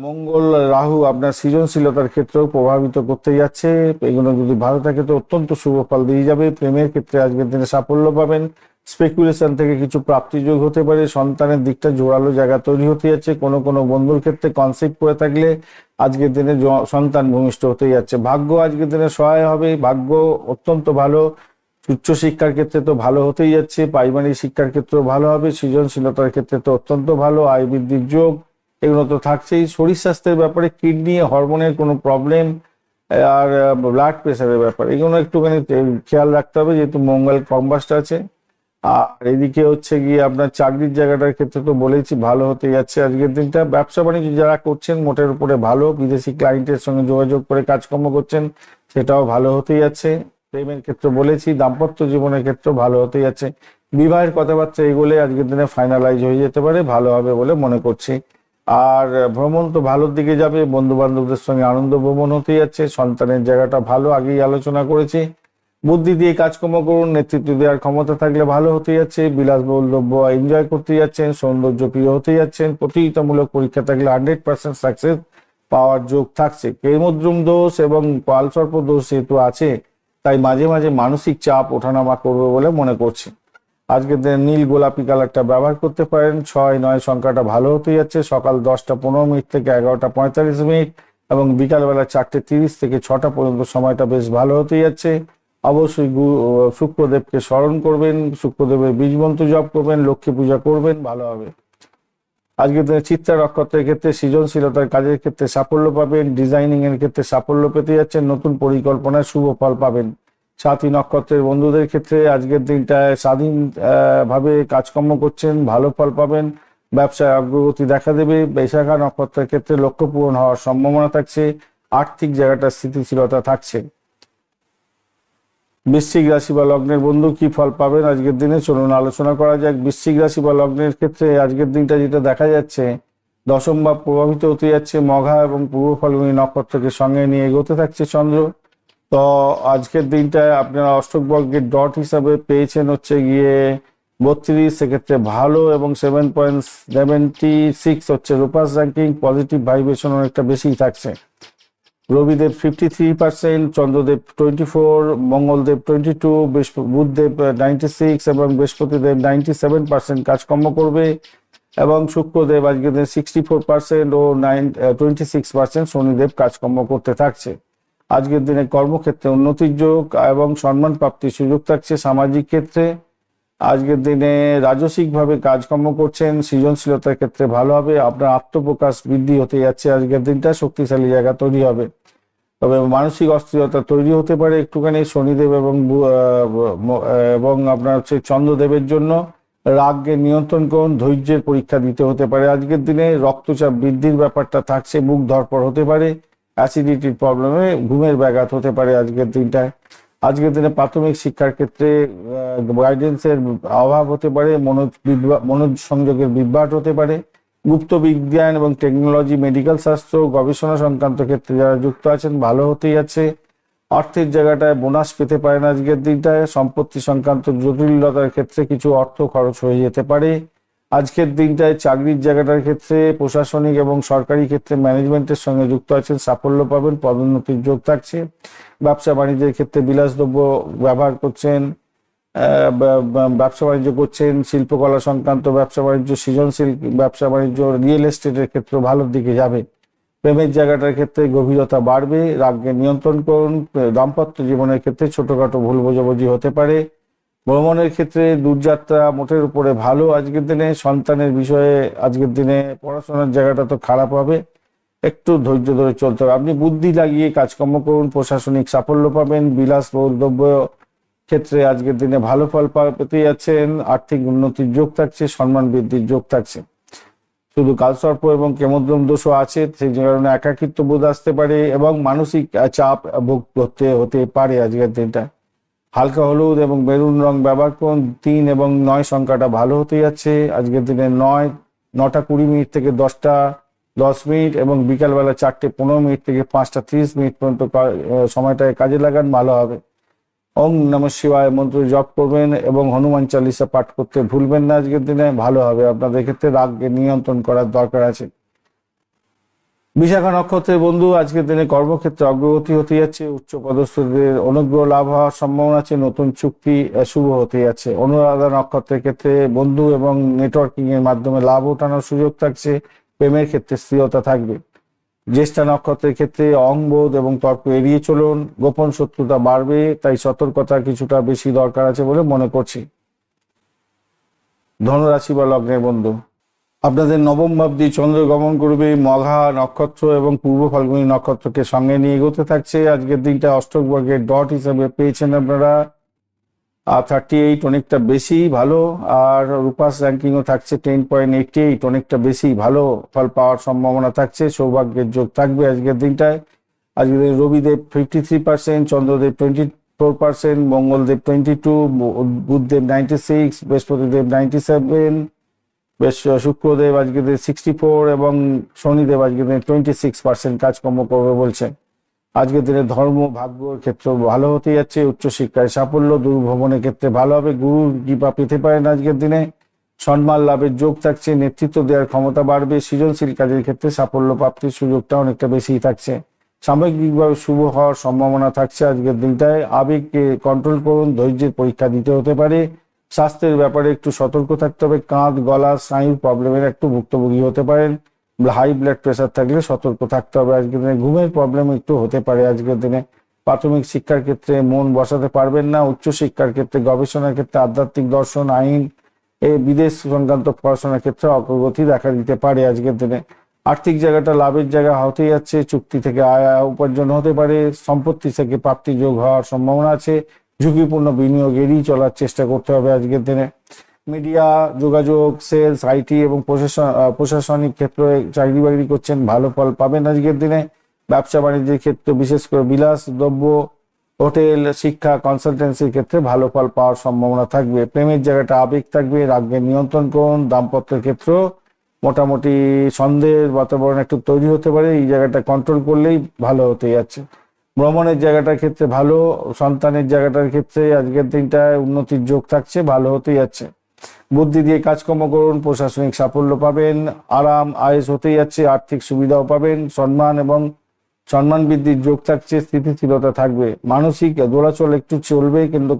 A: মঙ্গল, রাহু আপনার সৃজনশীলতার ক্ষেত্রেও প্রভাবিত করতে যাচ্ছে। এগুলো যদি ভালো থাকে তো অত্যন্ত শুভ ফল দিয়ে যাবে। প্রেমের ক্ষেত্রে আজকের দিনে সাফল্য পাবেন। স্পেকুলেশন থেকে কিছু প্রাপ্তিযোগ হতে পারে। সন্তানের দিকটা জোরালো জায়গা তৈরি হতে যাচ্ছে। কোনো কোনো বন্ধুর ক্ষেত্রে কনসেপ্ট করে থাকলে আজকের দিনে সন্তান ভূমিষ্ঠ হতে যাচ্ছে। ভাগ্য আজকের দিনে সহায় হবে, ভাগ্য অত্যন্ত ভালো। উচ্চশিক্ষার ক্ষেত্রে তো ভালো হতেই যাচ্ছে, প্রাইমারি শিক্ষার ক্ষেত্রেও ভালো হবে, সৃজনশীলতার ক্ষেত্রে তো অত্যন্ত ভালো, আয় বৃদ্ধির যোগ এগুলো তো থাকছেই। শরীর স্বাস্থ্যের ব্যাপারে কিডনি, হরমোনের কোনো প্রবলেম আর ব্লাড প্রেশারের ব্যাপারে এগুলো একটুখানি খেয়াল রাখতে হবে, যেহেতু মঙ্গল কম্বাস্ট আছে। আর এদিকে হচ্ছে গিয়ে আপনার চাকরির জায়গাটার ক্ষেত্রে তো বলেছি ভালো হতে যাচ্ছে আজকের দিনটা। ব্যবসা বাণিজ্য যারা করছেন মোটের উপরে ভালো, বিদেশি ক্লায়েন্টের সঙ্গে যোগাযোগ করে কাজকর্ম করছেন সেটাও ভালো হতে যাচ্ছে। প্রেমের ক্ষেত্রে বলেছি, দাম্পত্য জীবনের ক্ষেত্রে ভালো হতে যাচ্ছে। বিবাহের কথাবার্তা এগুলো আজকের দিনে ফাইনালাইজ হয়ে যেতে পারে, ভালো হবে বলে মনে করছি। আর ভ্রমণ তো ভালোর দিকে যাবে, বন্ধু বান্ধবদের সঙ্গে আনন্দ ভ্রমণ হতে যাচ্ছে, সন্তানের জায়গাটা ভালো, আগেই আলোচনা করেছি। বুদ্ধি দিয়ে কাজকর্ম করুন, নেতৃত্ব দেওয়ার ক্ষমতা থাকলে ভালো হতে যাচ্ছে, বিলাসবহুল দ্রব্য এনজয় করতে যাচ্ছেন, সৌন্দর্য প্রিয় হতে যাচ্ছেন, প্রতিযোগিতামূলক পরীক্ষা থাকলে 100% সাকসেস পাওয়ার যোগ থাকছে। কেমদ্রুম দোষ এবং কালসর্প দোষ যেহেতু আছে, তাই মাঝে মাঝে মানসিক চাপ ওঠানামা করবে বলে মনে করছি। আজকের দিনে নীল গোলাপি কালারটা ব্যবহার করতে পারেন। 6-9 সংখ্যাটা ভালো হতে যাচ্ছে, সকাল 10টা 15 মিনিট থেকে 11টা 45 মিনিট এবং বিকালবেলা 4টে 30 থেকে 6টা পর্যন্ত সময়টা বেশ ভালো হতে যাচ্ছে। অবশ্যই শুক্রদেবকে স্মরণ করবেন, শুক্রদেবের বীজ মন্ত্র জপ করবেন, লক্ষ্মী পূজা করবেন, ভালো হবে। আজকের দিনে চিত্রা নক্ষত্রের ক্ষেত্রে সৃজনশীলতার কাজের ক্ষেত্রে সাফল্য পাবেন, ডিজাইনিং এর ক্ষেত্রে সাফল্য পেতে যাচ্ছেন, নতুন পরিকল্পনায় শুভ ফল পাবেন। সাথী নক্ষত্রের বন্ধুদের ক্ষেত্রে আজকের দিনটায় স্বাধীন ভাবে কাজকর্ম করছেন, ভালো ফল পাবেন, ব্যবসায় অগ্রগতি দেখা দেবে। বৈশাখা নক্ষত্রের ক্ষেত্রে লক্ষ্য পূরণ হওয়ার সম্ভাবনা থাকছে, আর্থিক জায়গাটা স্থিতিশীলতা থাকছে। বৃশ্চিক রাশি বা লগ্নের বন্ধু কি ফল পাবেন আজকের দিনে, চলুন আলোচনা করা যাক। বৃশ্চিক রাশি বা লগ্নের ক্ষেত্রে আজকের দিনটা যেটা দেখা যাচ্ছে, দশম ভাব প্রভাবিত হতে যাচ্ছে, মঘা এবং পূর্ব ফাল্গুনী নক্ষত্রকে সঙ্গে নিয়ে এগোতে থাকছে চন্দ্র। তো আজকের দিনটায় আপনারা অষ্টক বর্গের ডট হিসাবে পেয়েছেন হচ্ছে গিয়ে 32, সেক্ষেত্রে ভালো, এবং 7.76 হচ্ছে রূপাস র্যাঙ্কিং, পজিটিভ ভাইব্রেশন অনেকটা বেশি থাকছে। রবিদেব 53%, চন্দ্রদেব 24, মঙ্গলদেব 22, বুধদেব 96 এবং বৃহস্পতিদেব 97% কাজকর্ম করবে, এবং শুক্রদেব আজকের দিন 64% ও 26% শনিদেব কাজকর্ম করতে থাকছে। আজকের দিনে কর্মক্ষেত্রে উন্নতির যোগ এবং সম্মান প্রাপ্তির সুযোগ থাকছে। সামাজিক ক্ষেত্রে আজকের দিনে রাজসিকভাবে কাজকর্ম করছেন, সৃজনশীলতার ক্ষেত্রে ভালো হবে, আপনার আত্মপ্রকাশ বৃদ্ধি হতে যাচ্ছে। আজকের দিনটা শক্তিশালী জায়গা তৈরি হবে, তবে মানসিক অস্থিরতা তৈরি হতে পারে একটুখানি শনিদেব এবং আপনার হচ্ছে চন্দ্রদেবের জন্য। রাগকে নিয়ন্ত্রণ করুন, ধৈর্যের পরীক্ষা দিতে হতে পারে। আজকের দিনে রক্তচাপ বৃদ্ধির ব্যাপারটা থাকছে, মুখ ধরপড় হতে পারে, অ্যাসিডিটির প্রবলেমে ঘুমের ব্যাঘাত হতে পারে আজকের দিনটায়। আজকের দিনে প্রাথমিক শিক্ষার ক্ষেত্রে গাইডেন্সের অভাব হতে পারে, মনোসংযোগের বিভ্রাট হতে পারে। গুপ্ত বিজ্ঞান এবং টেকনোলজি, মেডিকেল শাস্ত্র, গবেষণা সংক্রান্ত ক্ষেত্রে যারা যুক্ত আছেন ভালো হতেই যাচ্ছে। অর্থের জায়গাটায় বোনাস পেতে পারেন আজকের দিনটায়। সম্পত্তি সংক্রান্ত জটিলতার ক্ষেত্রে কিছু অর্থ খরচ হয়ে যেতে পারে। আজকের দিনটায় চাকরির জায়গাটার ক্ষেত্রে প্রশাসনিক এবং সরকারি ক্ষেত্রে ম্যানেজমেন্টের সঙ্গে যুক্ত আছেন, সাফল্য পাবেন, পদোন্নতির যোগ থাকছে। ব্যবসা বাণিজ্যের ক্ষেত্রে বিলাসদ্রব্য ব্যবহার করছেন, ব্যবসা বাণিজ্য করছেন, শিল্পকলা সংক্রান্ত ব্যবসা বাণিজ্য, সৃজনশীল ব্যবসা বাণিজ্য, রিয়েল এস্টেটের ক্ষেত্রে ভালোর দিকে যাবে। প্রেমের জায়গাটার ক্ষেত্রে গভীরতা বাড়বে, রাগকে নিয়ন্ত্রণ করুন। দাম্পত্য জীবনের ক্ষেত্রে ছোটখাটো ভুল বোঝাবুঝি হতে পারে। ভ্রমণের ক্ষেত্রে দূরযাত্রা মোটের উপরে ভালো আজকের দিনে। সন্তানের বিষয়ে আজকের দিনে পড়াশোনার জায়গাটা তো খারাপ হবে, একটু ধৈর্য ধরে চলতে হবে। আপনি বুদ্ধি লাগিয়ে কাজকর্ম করুন, প্রশাসনিক সাফল্য পাবেন। বিলাসবহুল দ্রব্য ক্ষেত্রে আজকের দিনে ভালো ফল পেতে যাচ্ছেন, আর্থিক উন্নতির যোগ থাকছে, সম্মান বৃদ্ধির যোগ থাকছে। শুধু কালসর্প এবং কেমদ্রম দোষও আছে, সেই কারণে একাকিত্ব বোধ আসতে পারে এবং মানসিক চাপ ভোগ করতে হতে পারে আজকের দিনটা। হালকা হলুদ এবং মেরুন রং ব্যবহার করুন। 3 এবং 9 সংখ্যাটা ভালো হতে যাচ্ছে আজকের দিনে। 9টা 20 মিনিট থেকে 10টা 10 মিনিট এবং বিকালবেলা 4টে 15 মিনিট থেকে 5টা 30 মিনিট পর্যন্ত সময়টায় কাজে লাগান, ভালো হবে। ওম নমঃ শিবায় মন্ত্র জপ করবেন এবং হনুমান চালিসা পাঠ করতে ভুলবেন না আজকের দিনে, ভালো হবে। আপনাদের ক্ষেত্রে রাগকে নিয়ন্ত্রণ করার দরকার আছে। বিশাখা নক্ষত্রের বন্ধু আজকের দিনে কর্মক্ষেত্রে অগ্রগতি হতে যাচ্ছে, উচ্চ পদস্থদের অনুগ্রহ লাভ হওয়ার সম্ভাবনা আছে, নতুন চুক্তি শুভ হতে যাচ্ছে। অনুরাধা নক্ষত্রের ক্ষেত্রে বন্ধু এবং নেটওয়ার্কিং এর মাধ্যমে লাভ ওঠানোর সুযোগ থাকছে, প্রেমের ক্ষেত্রে স্থিরতা থাকবে। জ্যেষ্ঠা নক্ষত্রের ক্ষেত্রে অহংবোধ এবং তর্ক এড়িয়ে চলুন, গোপন শত্রুতা বাড়বে, তাই সতর্কতা কিছুটা বেশি দরকার আছে বলে মনে করছি। ধনুরাশি বা লগ্নের বন্ধু, আপনাদের নবম ভাব দিয়ে চন্দ্র গমন করবে, মঘা নক্ষত্র এবং পূর্ব ফাল্গুনী নক্ষত্রকে সঙ্গে নিয়ে এগোতে থাকছে। আজকের দিনটা অষ্টক বর্গের ডট হিসাবে পেয়েছেন আপনারা 38, অনেকটা বেশি ভালো। আর রূপাস র্যাঙ্কিংও থাকছে 10.88, অনেকটা বেশি ভালো ফল পাওয়ার সম্ভাবনা থাকছে, সৌভাগ্যের যোগ থাকবে আজকের দিনটায়। আজকের রবিদেব 53%, চন্দ্রদেব 24%, মঙ্গলদেব 22, বুধদেব 96, বৃহস্পতিদেব 97, বেশ শুক্রদেব আজকের দিনে 64 এবং শনিদেব আজকের দিনে 26% কাজকর্ম করবে বলছে। আজকের দিনে ধর্ম ভাগ্যর ক্ষেত্রে ভালো হতে যাচ্ছে, উচ্চশিক্ষায় সাফল্য, দূরভ্রমণের ক্ষেত্রে ভালো হবে, গুরুর কৃপা পেতে পারেন আজকের দিনে, সম্মান লাভের যোগ থাকছে, নেতৃত্ব দেওয়ার ক্ষমতা বাড়বে, সৃজনশীল কাজের ক্ষেত্রে সাফল্য প্রাপ্তির সুযোগটা অনেকটা বেশি থাকছে, সামগ্রিকভাবে শুভ হওয়ার সম্ভাবনা থাকছে আজকের দিনটায়। আবেগকে কন্ট্রোল করুন, ধৈর্যের পরীক্ষা দিতে হতে পারে, স্বাস্থ্যের ব্যাপারে একটু সতর্ক থাকতে হবে, কাঁধ গলা স্নায়ুর প্রবলেমের একটু ভুক্তভোগী হতে পারেন, হাই ব্লাড প্রেশার থাকলে সতর্ক থাকতে হবে আজকের দিনে, ঘুমের প্রবলেম একটু হতে পারে আজকের দিনে, প্রাথমিক শিক্ষার ক্ষেত্রে মন বসাতে পারবেন না, উচ্চশিক্ষার ক্ষেত্রে গবেষণার ক্ষেত্রে আধ্যাত্মিক দর্শন আইন বিদেশ সংক্রান্ত পড়াশোনার ক্ষেত্রে অগ্রগতি দেখা দিতে পারে আজকের দিনে। আর্থিক জায়গাটা লাভের জায়গা হতে যাচ্ছে, চুক্তি থেকে আয় উপার্জন হতে পারে, সম্পত্তি থেকে প্রাপ্তি যোগ হওয়ার সম্ভাবনা আছে, ঝুঁকিপূর্ণ বিনিয়োগ এড়িয়ে চলার চেষ্টা করতে হবে আজকের দিনে। মিডিয়া, যোগাযোগ, সেলস, আইটি এবং প্রশাসনিক ক্ষেত্রে চাকরি বাকরি করছেন, ভালো ফল পাবেন আজকের দিনে। ব্যবসা বাণিজ্যের ক্ষেত্রে বিশেষ করে বিলাস দ্রব্য, হোটেল, শিক্ষা, কনসালটেন্সির ক্ষেত্রে ভালো ফল পাওয়ার সম্ভাবনা থাকবে। প্রেমের জায়গাটা আবেগ থাকবে, রাগকে নিয়ন্ত্রণ করুন। দাম্পত্যের ক্ষেত্রেও মোটামুটি সন্দেহের বাতাবরণ একটু তৈরি হতে পারে, এই জায়গাটা কন্ট্রোল করলেই ভালো হতে যাচ্ছে। ভ্রমণের জায়গাটার ক্ষেত্রে ভালো, সন্তানের জায়গাটার ক্ষেত্রে আজকের দিনটায় উন্নতির যোগ থাকছে, ভালো হতে যাচ্ছে। বুদ্ধি দিয়ে কাজকর্ম করুন, প্রশাসনিক সাফল্য পাবেন, আরাম আয়েস হতে যাচ্ছে, আর্থিক সুবিধাও পাবেন, সম্মান বৃদ্ধির যোগ থাকছে, স্থিতিশীলতা থাকবে। মানসিক দোলাচল একটু চলবে, কিন্তু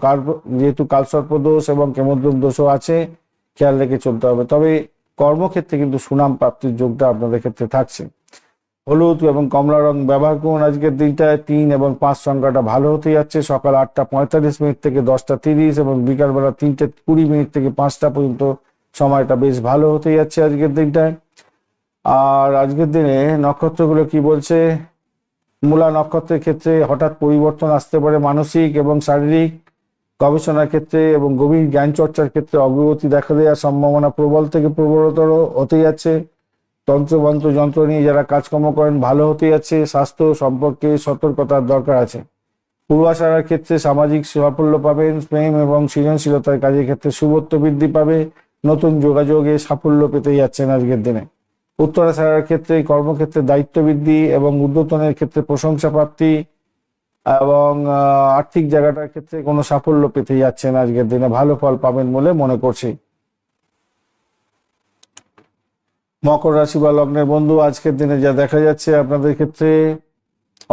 A: যেহেতু কালসর্প দোষ এবং কেমদ্রুম দোষও আছে, খেয়াল রেখে চলতে হবে। তবে কর্মক্ষেত্রে কিন্তু সুনাম প্রাপ্তির যোগটা আপনাদের ক্ষেত্রে থাকছে। হলুদ এবং কমলা রং ব্যবহার করুন আজকের দিনটায়। 3 এবং 5 সংখ্যাটা ভালো হতে যাচ্ছে। সকাল 8:45 থেকে 10:30 এবং বিকালবেলা 3:20 থেকে 5টা পর্যন্ত সময়টা বেশ ভালো হতে যাচ্ছে আজকের দিনটায়। আর আজকের দিনে নক্ষত্রগুলো কি বলছে? মূলা নক্ষত্রের ক্ষেত্রে হঠাৎ পরিবর্তন আসতে পারে, মানসিক এবং শারীরিক গবেষণার ক্ষেত্রে এবং গভীর জ্ঞান চর্চার ক্ষেত্রে অগ্রগতি দেখা দেওয়ার সম্ভাবনা প্রবল থেকে প্রবলতর হতে যাচ্ছে। তন্ত্রমন্ত্র যন্ত্র নিয়ে যারা কাজকর্ম করেন ভালো হতে যাচ্ছে। স্বাস্থ্য সম্পর্কে সতর্কতার দরকার আছে। পূর্বাশার ক্ষেত্রে সামাজিক সাফল্য পাবেন, প্রেম এবং সৃজনশীলতার কাজের ক্ষেত্রে শুভত্ব বৃদ্ধি পাবে, নতুন যোগাযোগে সাফল্য পেতে যাচ্ছেন আজকের দিনে। উত্তরাশার ক্ষেত্রে কর্মক্ষেত্রে দায়িত্ব বৃদ্ধি এবং ঊর্ধ্বতনের ক্ষেত্রে প্রশংসা প্রাপ্তি এবং আর্থিক জায়গাটার ক্ষেত্রে কোনো সাফল্য পেতে যাচ্ছেন আজকের দিনে, ভালো ফল পাবেন বলে মনে করছি। মকর রাশি বা লগ্নের বন্ধু, আজকের দিনে যা দেখা যাচ্ছে আপনাদের ক্ষেত্রে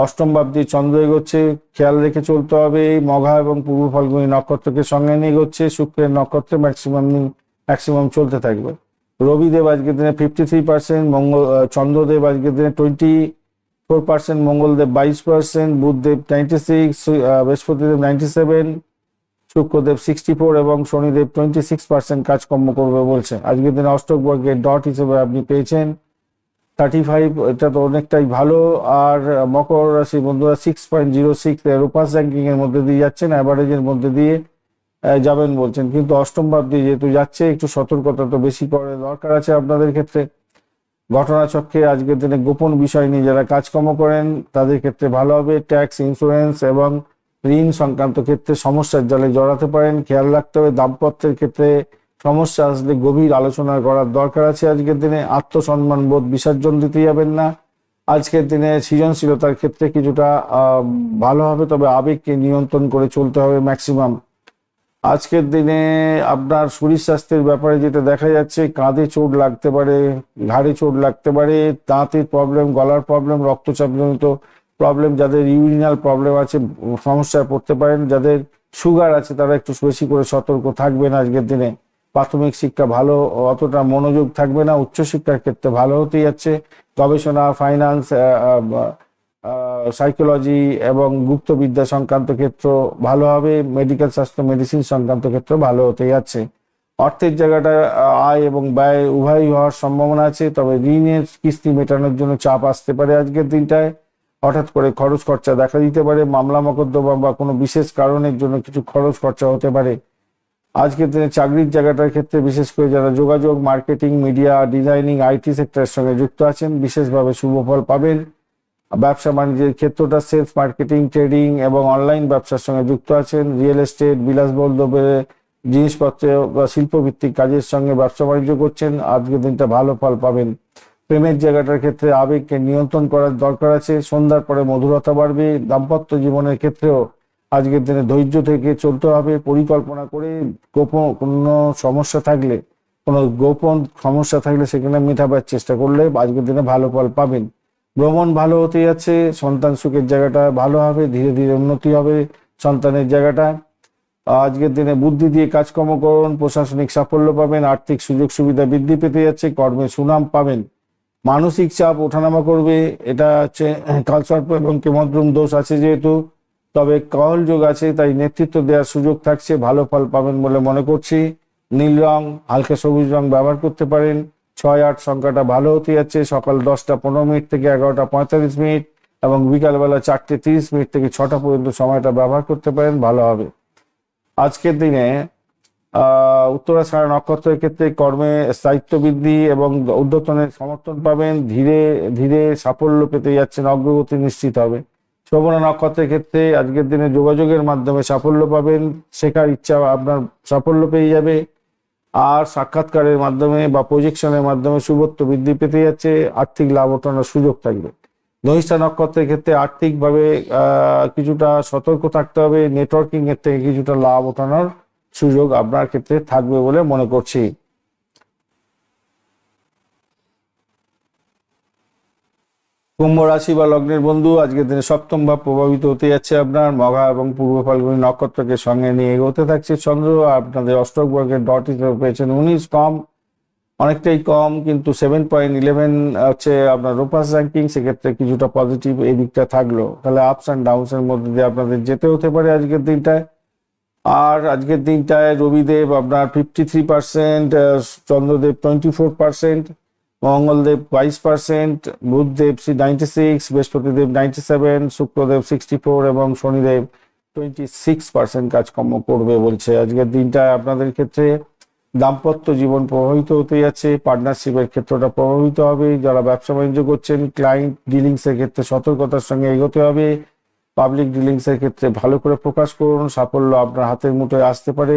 A: অষ্টম ভাবটি চন্দ্র এগোচ্ছে, খেয়াল রেখে চলতে হবে। মঘা এবং পূর্ব ফাল্গুনী নক্ষত্রকে সঙ্গে নিয়ে এগোচ্ছে, শুক্রের নক্ষত্রে ম্যাক্সিমাম চলতে থাকবে। রবিদেব আজকের দিনে 53%, চন্দ্রদেব আজকের দিনে 24%, মঙ্গলদেব 22%, বুধদেব 96, বৃহস্পতিদেব 97, শুক্রদেব 64 এবং শনিদেব 26% কাজকর্ম করবে বলছে। আজকের দিনে অষ্টক বর্গের ডট হিসেবে আপনি পেয়েছেন 35, এটা তো অনেকটাই ভালো। আর মকর রাশি বন্ধুরা 6.06 রূপাস র্যাঙ্কিং এর মধ্যে দিয়ে যাচ্ছেন, অ্যাভারেজের মধ্যে দিয়ে যাবেন বলছেন, কিন্তু অষ্টম ভাব দিয়ে যেহেতু যাচ্ছে একটু সতর্কতা তো বেশি করে দরকার আছে আপনাদের ক্ষেত্রে। ঘটনাচক্রে আজকের দিনে গোপন বিষয় নিয়ে যারা কাজকর্ম করেন তাদের ক্ষেত্রে ভালো হবে। ট্যাক্স, ইন্স্যুরেন্স এবং ঋণ সংক্রান্ত ক্ষেত্রে সমস্যার জালে জড়াতে পারেন, খেয়াল রাখতে হবে। দাম্পত্যের ক্ষেত্রে সমস্যা আসলে গভীর আলোচনা করার দরকার আছে আজকের দিনে। আত্মসম্মান বোধ বিসর্জন দিতে যাবেন না। আজকের দিনে সৃজনশীলতার ক্ষেত্রে কিছুটা ভালো হবে, তবে আবেগকে নিয়ন্ত্রণ করে চলতে হবে ম্যাক্সিমাম। আজকের দিনে আপনার শরীর স্বাস্থ্যের ব্যাপারে যেটা দেখা যাচ্ছে, কাঁধে চোট লাগতে পারে, ঘাড়ে চোট লাগতে পারে, দাঁতের প্রবলেম, গলার প্রবলেম, রক্তচাপজনিত প্রবলেম, যাদের ইউরিনাল প্রবলেম আছে সমস্যায় পড়তে পারেন, যাদের সুগার আছে তারা একটু বেশি করে সতর্ক থাকবেন আজকের দিনে। প্রাথমিক শিক্ষা ভালো অতটা মনোযোগ থাকবে না, উচ্চশিক্ষার ক্ষেত্রে ভালো হতে যাচ্ছে। গবেষণা, ফাইন্যান্স, সাইকোলজি এবং গুপ্তবিদ্যা সংক্রান্ত ক্ষেত্র ভালো হবে। মেডিকেল স্বাস্থ্য, মেডিসিন সংক্রান্ত ক্ষেত্র ভালো হতে যাচ্ছে। অর্থের জায়গাটা আয় এবং ব্যয় উভয়ই হওয়ার সম্ভাবনা আছে, তবে ঋণের কিস্তি মেটানোর জন্য চাপ আসতে পারে আজকের দিনটায়। হঠাৎ করে খরচ খরচা দেখা দিতে পারে, মামলা মোকদ্দমা বা কোনো বিশেষ কারণের জন্য কিছু খরচ খরচা হতে পারে। আজকের দিনে চাকরির জায়গাটার ক্ষেত্রে বিশেষ করে যারা যোগাযোগ, মার্কেটিং, মিডিয়া, ডিজাইনিং, আইটি সেক্টরের সঙ্গে যুক্ত আছেন বিশেষভাবে শুভ ফল পাবেন। ব্যবসা বাণিজ্যের ক্ষেত্রটা সেলস, মার্কেটিং, ট্রেডিং এবং অনলাইন ব্যবসার সঙ্গে যুক্ত আছেন। রিয়েল এস্টেট, বিলাসবহুল জিনিসপত্র বা শিল্পভিত্তিক কাজের সঙ্গে ব্যবসা বাণিজ্য করছেন, আজকের দিনটা ভালো ফল পাবেন। প্রেমের জায়গাটার ক্ষেত্রে আবেগকে নিয়ন্ত্রণ করার দরকার আছে, সন্ধ্যার পরে মধুরতা বাড়বে। দাম্পত্য জীবনের ক্ষেত্রেও আজকের দিনে ধৈর্য থেকে চলতে হবে, পরিকল্পনা করে কোনো সমস্যা থাকলে কোনো গোপন সমস্যা থাকলে সেখানে মেটাবার চেষ্টা করলে আজকের দিনে ভালো ফল পাবেন। ভ্রমণ ভালো হতে যাচ্ছে, সন্তান সুখের জায়গাটা ভালো হবে, ধীরে ধীরে উন্নতি হবে সন্তানের জায়গাটা। আজকের দিনে বুদ্ধি দিয়ে কাজকর্ম করুন, প্রশাসনিক সাফল্য পাবেন, আর্থিক সুযোগ সুবিধা বৃদ্ধি পেতে যাচ্ছে, কর্মে সুনাম পাবেন। মানসিক চাপ ওঠানামা করবে, এটা হচ্ছে কালসর্প এবং কেমদ্রুম দোষ আছে যেহেতু, তবে কহল যোগ আছে, তাই নেতৃত্ব দেওয়ার সুযোগ থাকছে, ভালো ফল পাবেন বলে মনে করছি। নীল রং, হালকা সবুজ রং ব্যবহার করতে পারেন। 6-8 সংখ্যাটা ভালো হতে যাচ্ছে, সকাল 10টা 15 মিনিট থেকে 11টা 45 মিনিট এবং বিকালবেলা 4টে 30 মিনিট থেকে 6টা পর্যন্ত সময়টা ব্যবহার করতে পারেন, ভালো হবে। আজকের দিনে উত্তরাষাঢ়া নক্ষত্রের ক্ষেত্রে কর্মে স্থায়িত্ব বৃদ্ধি এবং ঊর্ধ্বতনের সমর্থন পাবেন, ধীরে ধীরে সাফল্য পেতে যাচ্ছেন, অগ্রগতি নিশ্চিত হবে। শ্রবণা নক্ষত্রের ক্ষেত্রে আজকের দিনে যোগাযোগের মাধ্যমে সাফল্য পাবেন, শেখার ইচ্ছা আপনার সাফল্য পেয়ে যাবে, আর সাক্ষাৎকারের মাধ্যমে বা প্রজেকশনের মাধ্যমে শুভত্ব বৃদ্ধি পেতে যাচ্ছে, আর্থিক লাভ ওঠানোর সুযোগ থাকবে। ধনিষ্ঠা নক্ষত্রের ক্ষেত্রে আর্থিকভাবে কিছুটা সতর্ক থাকতে হবে, নেটওয়ার্কিং এর থেকে কিছুটা লাভ ওঠানোর সুযোগ আপনার ক্ষেত্রে থাকবে বলে মনে করছি। কুম্ভ রাশি বা লগ্নের বন্ধু, আজকের দিনে সপ্তম ভাব প্রভাবিত হতে যাচ্ছে আপনার, মঘা এবং পূর্ব ফাল্গুনী নক্ষত্রকে সঙ্গে নিয়ে এগোতে থাকছে চন্দ্র। আপনাদের অষ্টক বর্গের ডট হিসেবে পেয়েছেন 19, কম, অনেকটাই কম, কিন্তু 7.11 হচ্ছে আপনার রোপাস র্যাঙ্কিং, সেক্ষেত্রে কিছুটা পজিটিভ এই দিকটা থাকলো। তাহলে আপস অ্যান্ড ডাউনস এর মধ্যে দিয়ে আপনাদের যেতে হতে পারে আজকের দিনটায়। আর আজকের দিনটায় রবিদেব আপনার 53%, চন্দ্রদেব 24%, মঙ্গলদেব 22%, বুধদেব 96, বৃহস্পতিদেব 97, শুক্রদেব 64 এবং শনিদেব 26% কাজকর্ম করবে বলছে। আজকের দিনটায় আপনাদের ক্ষেত্রে দাম্পত্য জীবন প্রভাবিত হতে যাচ্ছে, পার্টনারশিপের ক্ষেত্রটা প্রভাবিত হবে, যারা ব্যবসা বাণিজ্য করছেন ক্লায়েন্ট ডিলিংস এর ক্ষেত্রে সতর্কতার সঙ্গে এগোতে হবে, পাবলিক ডিলিংস এর ক্ষেত্রে ভালো করে প্রকাশ করুন, সাফল্য আপনার হাতের মুঠোয় আসতে পারে।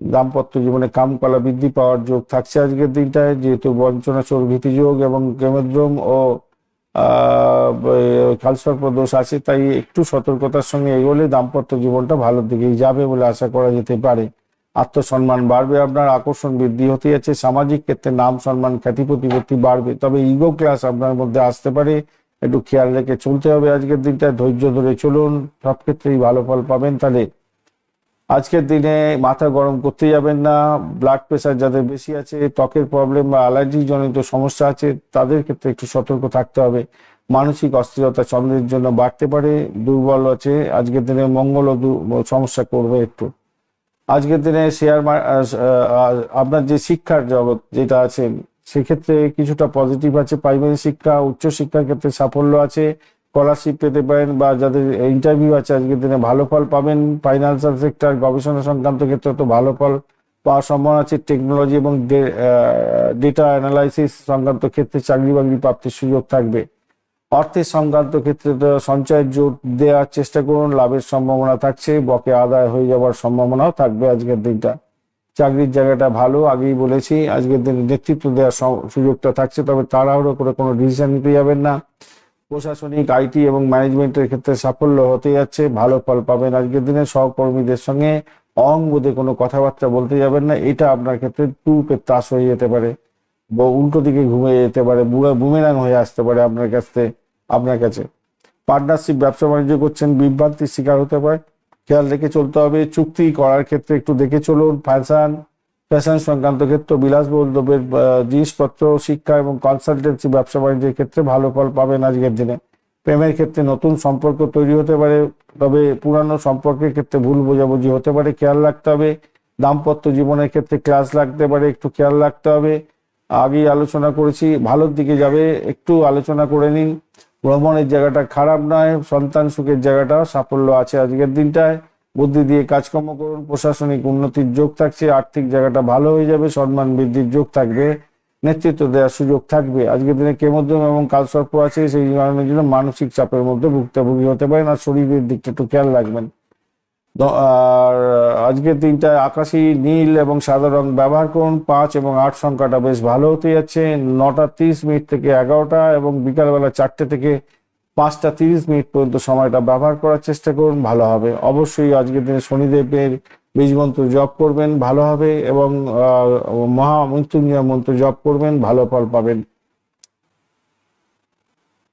A: দাম্পত্য জীবনে কামকলা বৃদ্ধি পাওয়ার যোগ থাকছে আজকের দিনটায়, যেহেতু বঞ্চনা চোর ভীতি যোগ এবং কেমদ্রম ও কালসর্প দোষ আছে, তাই একটু সতর্কতার সঙ্গে এগোলে দাম্পত্য জীবনটা ভালোর দিকেই যাবে বলে আশা করা যেতে পারে। আত্মসম্মান বাড়বে, আপনার আকর্ষণ বৃদ্ধি হতে যাচ্ছে, সামাজিক ক্ষেত্রে নাম সম্মান খ্যাতি প্রতিপত্তি বাড়বে, তবে ইগো ক্লাস আপনার মধ্যে আসতে পারে, একটু খেয়াল রেখে চলতে হবে আজকের দিনটা। ধৈর্য ধরে চলুন, সব ক্ষেত্রেই ভালো ফল পাবেন। তাহলে আজকের দিনে মাথা গরম করতে যাবেন না। ব্লাড প্রেশার যাদের বেশি আছে, ত্বকের প্রবলেম বা অ্যালার্জি জনিত সমস্যা আছে, তাদের ক্ষেত্রে একটু সতর্ক থাকতে হবে। মানসিক অস্থিরতা চন্দ্রের জন্য বাড়তে পারে, দুর্বল আছে আজকের দিনে, মঙ্গলও সমস্যা করবে একটু। আজকের দিনে আপনার যে শিক্ষার জগৎ যেটা আছে সেক্ষেত্রে কিছুটা পজিটিভ আছে, প্রাইমারি শিক্ষা, উচ্চ শিক্ষার ক্ষেত্রে সাফল্য আছে, স্কলারশিপ পেতে পারেন, বা যাদের ইন্টারভিউ আছে আজকের দিনে ভালো ফল পাবেন। ফাইন্যান্সিয়াল সেক্টর, গবেষণা সংক্রান্ত ক্ষেত্রে তো ভালো ফল পাওয়ার সম্ভাবনা আছে। টেকনোলজি এবং ডেটা অ্যানালাইসিস সংক্রান্ত ক্ষেত্রে চাকরি বাকরি প্রাপ্তির সুযোগ থাকবে। অর্থের সংক্রান্ত ক্ষেত্রে তো সঞ্চয়ের জোর দেওয়ার চেষ্টা করুন, লাভের সম্ভাবনা থাকছে, বকে আদায় হয়ে যাওয়ার সম্ভাবনাও থাকবে আজকের দিনটা। চাকরির জায়গাটা ভালো, আগেই বলেছি, আজকের দিনে নেতৃত্ব দেওয়ার সুযোগটা থাকছে, তবে তাড়াহুড়ো করে কোনো ডিসিশন নিতে যাবেন না। প্রশাসনিক, আইটি এবং ম্যানেজমেন্টের ক্ষেত্রে সাফল্য হতে যাচ্ছে, ভালো ফল পাবেন আজকের দিনে। সহকর্মীদের সঙ্গে অং বোধে কোনো কথাবার্তা বলতে যাবেন না, এটা আপনার ক্ষেত্রে টুপের ত্রাস হয়ে যেতে পারে, বা উল্টো দিকে ঘুমিয়ে যেতে পারে, বুমেরাং হয়ে আসতে পারে আপনার কাছে। পার্টনারশিপ ব্যবসা বাণিজ্য করছেন, বিভ্রান্তির শিকার হতে পারে, খেয়াল রেখে চলতে হবে। চুক্তি করার ক্ষেত্রে একটু দেখে চলুন। ফ্যাশন সংক্রান্ত ক্ষেত্রে, বিলাসবহুল দ্রব্যের জিনিসপত্র, শিক্ষা এবং কনসালটেন্সি ব্যবসা বাণিজ্যের ক্ষেত্রে ভালো ফল পাবেন আজকের দিনে। প্রেমের ক্ষেত্রে নতুন সম্পর্ক তৈরি হতে পারে, তবে পুরানো সম্পর্কের ক্ষেত্রে ভুল বোঝাবুঝি হতে পারে, খেয়াল রাখতে হবে। দাম্পত্য জীবনের ক্ষেত্রে ক্লাস লাগতে পারে, একটু খেয়াল রাখতে হবে। আগেই আলোচনা করেছি, ভালোর দিকে যাবে, একটু আলোচনা করে নিন। ভ্রমণের জায়গাটা খারাপ নয়, সন্তান সুখের জায়গাটাও সাফল্য আছে আজকের দিনটায়। বুদ্ধি দিয়ে কাজকর্ম করুন, প্রশাসনিক উন্নতির যোগ থাকছে, আর্থিক জায়গাটা ভালো হয়ে যাবে, সম্মান বৃদ্ধির যোগ থাকবে, নেতৃত্ব দেওয়ার সুযোগ থাকবে। আজকের দিনে কেমদ্রম এবং কালসর্প আছে, সেই কারণের জন্য মানসিক চাপের মধ্যে ভুক্তভোগী হতে পারেন, আর শরীরের দিকটা একটু খেয়াল রাখবেন। আর আজকের দিনটায় আকাশি, নীল এবং সাদা রং ব্যবহার করুন। 5 এবং 8 সংখ্যাটা বেশ ভালো হতে যাচ্ছে। 9:30 থেকে 11টা এবং বিকালবেলা 4টে থেকে 5:30 পর্যন্ত সময়টা ব্যবহার করার চেষ্টা করুন, ভালো হবে। অবশ্যই আজকের দিনে শনিদেবের বীজ মন্ত্র জপ করবেন, ভালো হবে, এবং মহামৃত্যুঞ্জয় মন্ত্র জপ করবেন, ভালো ফল পাবেন।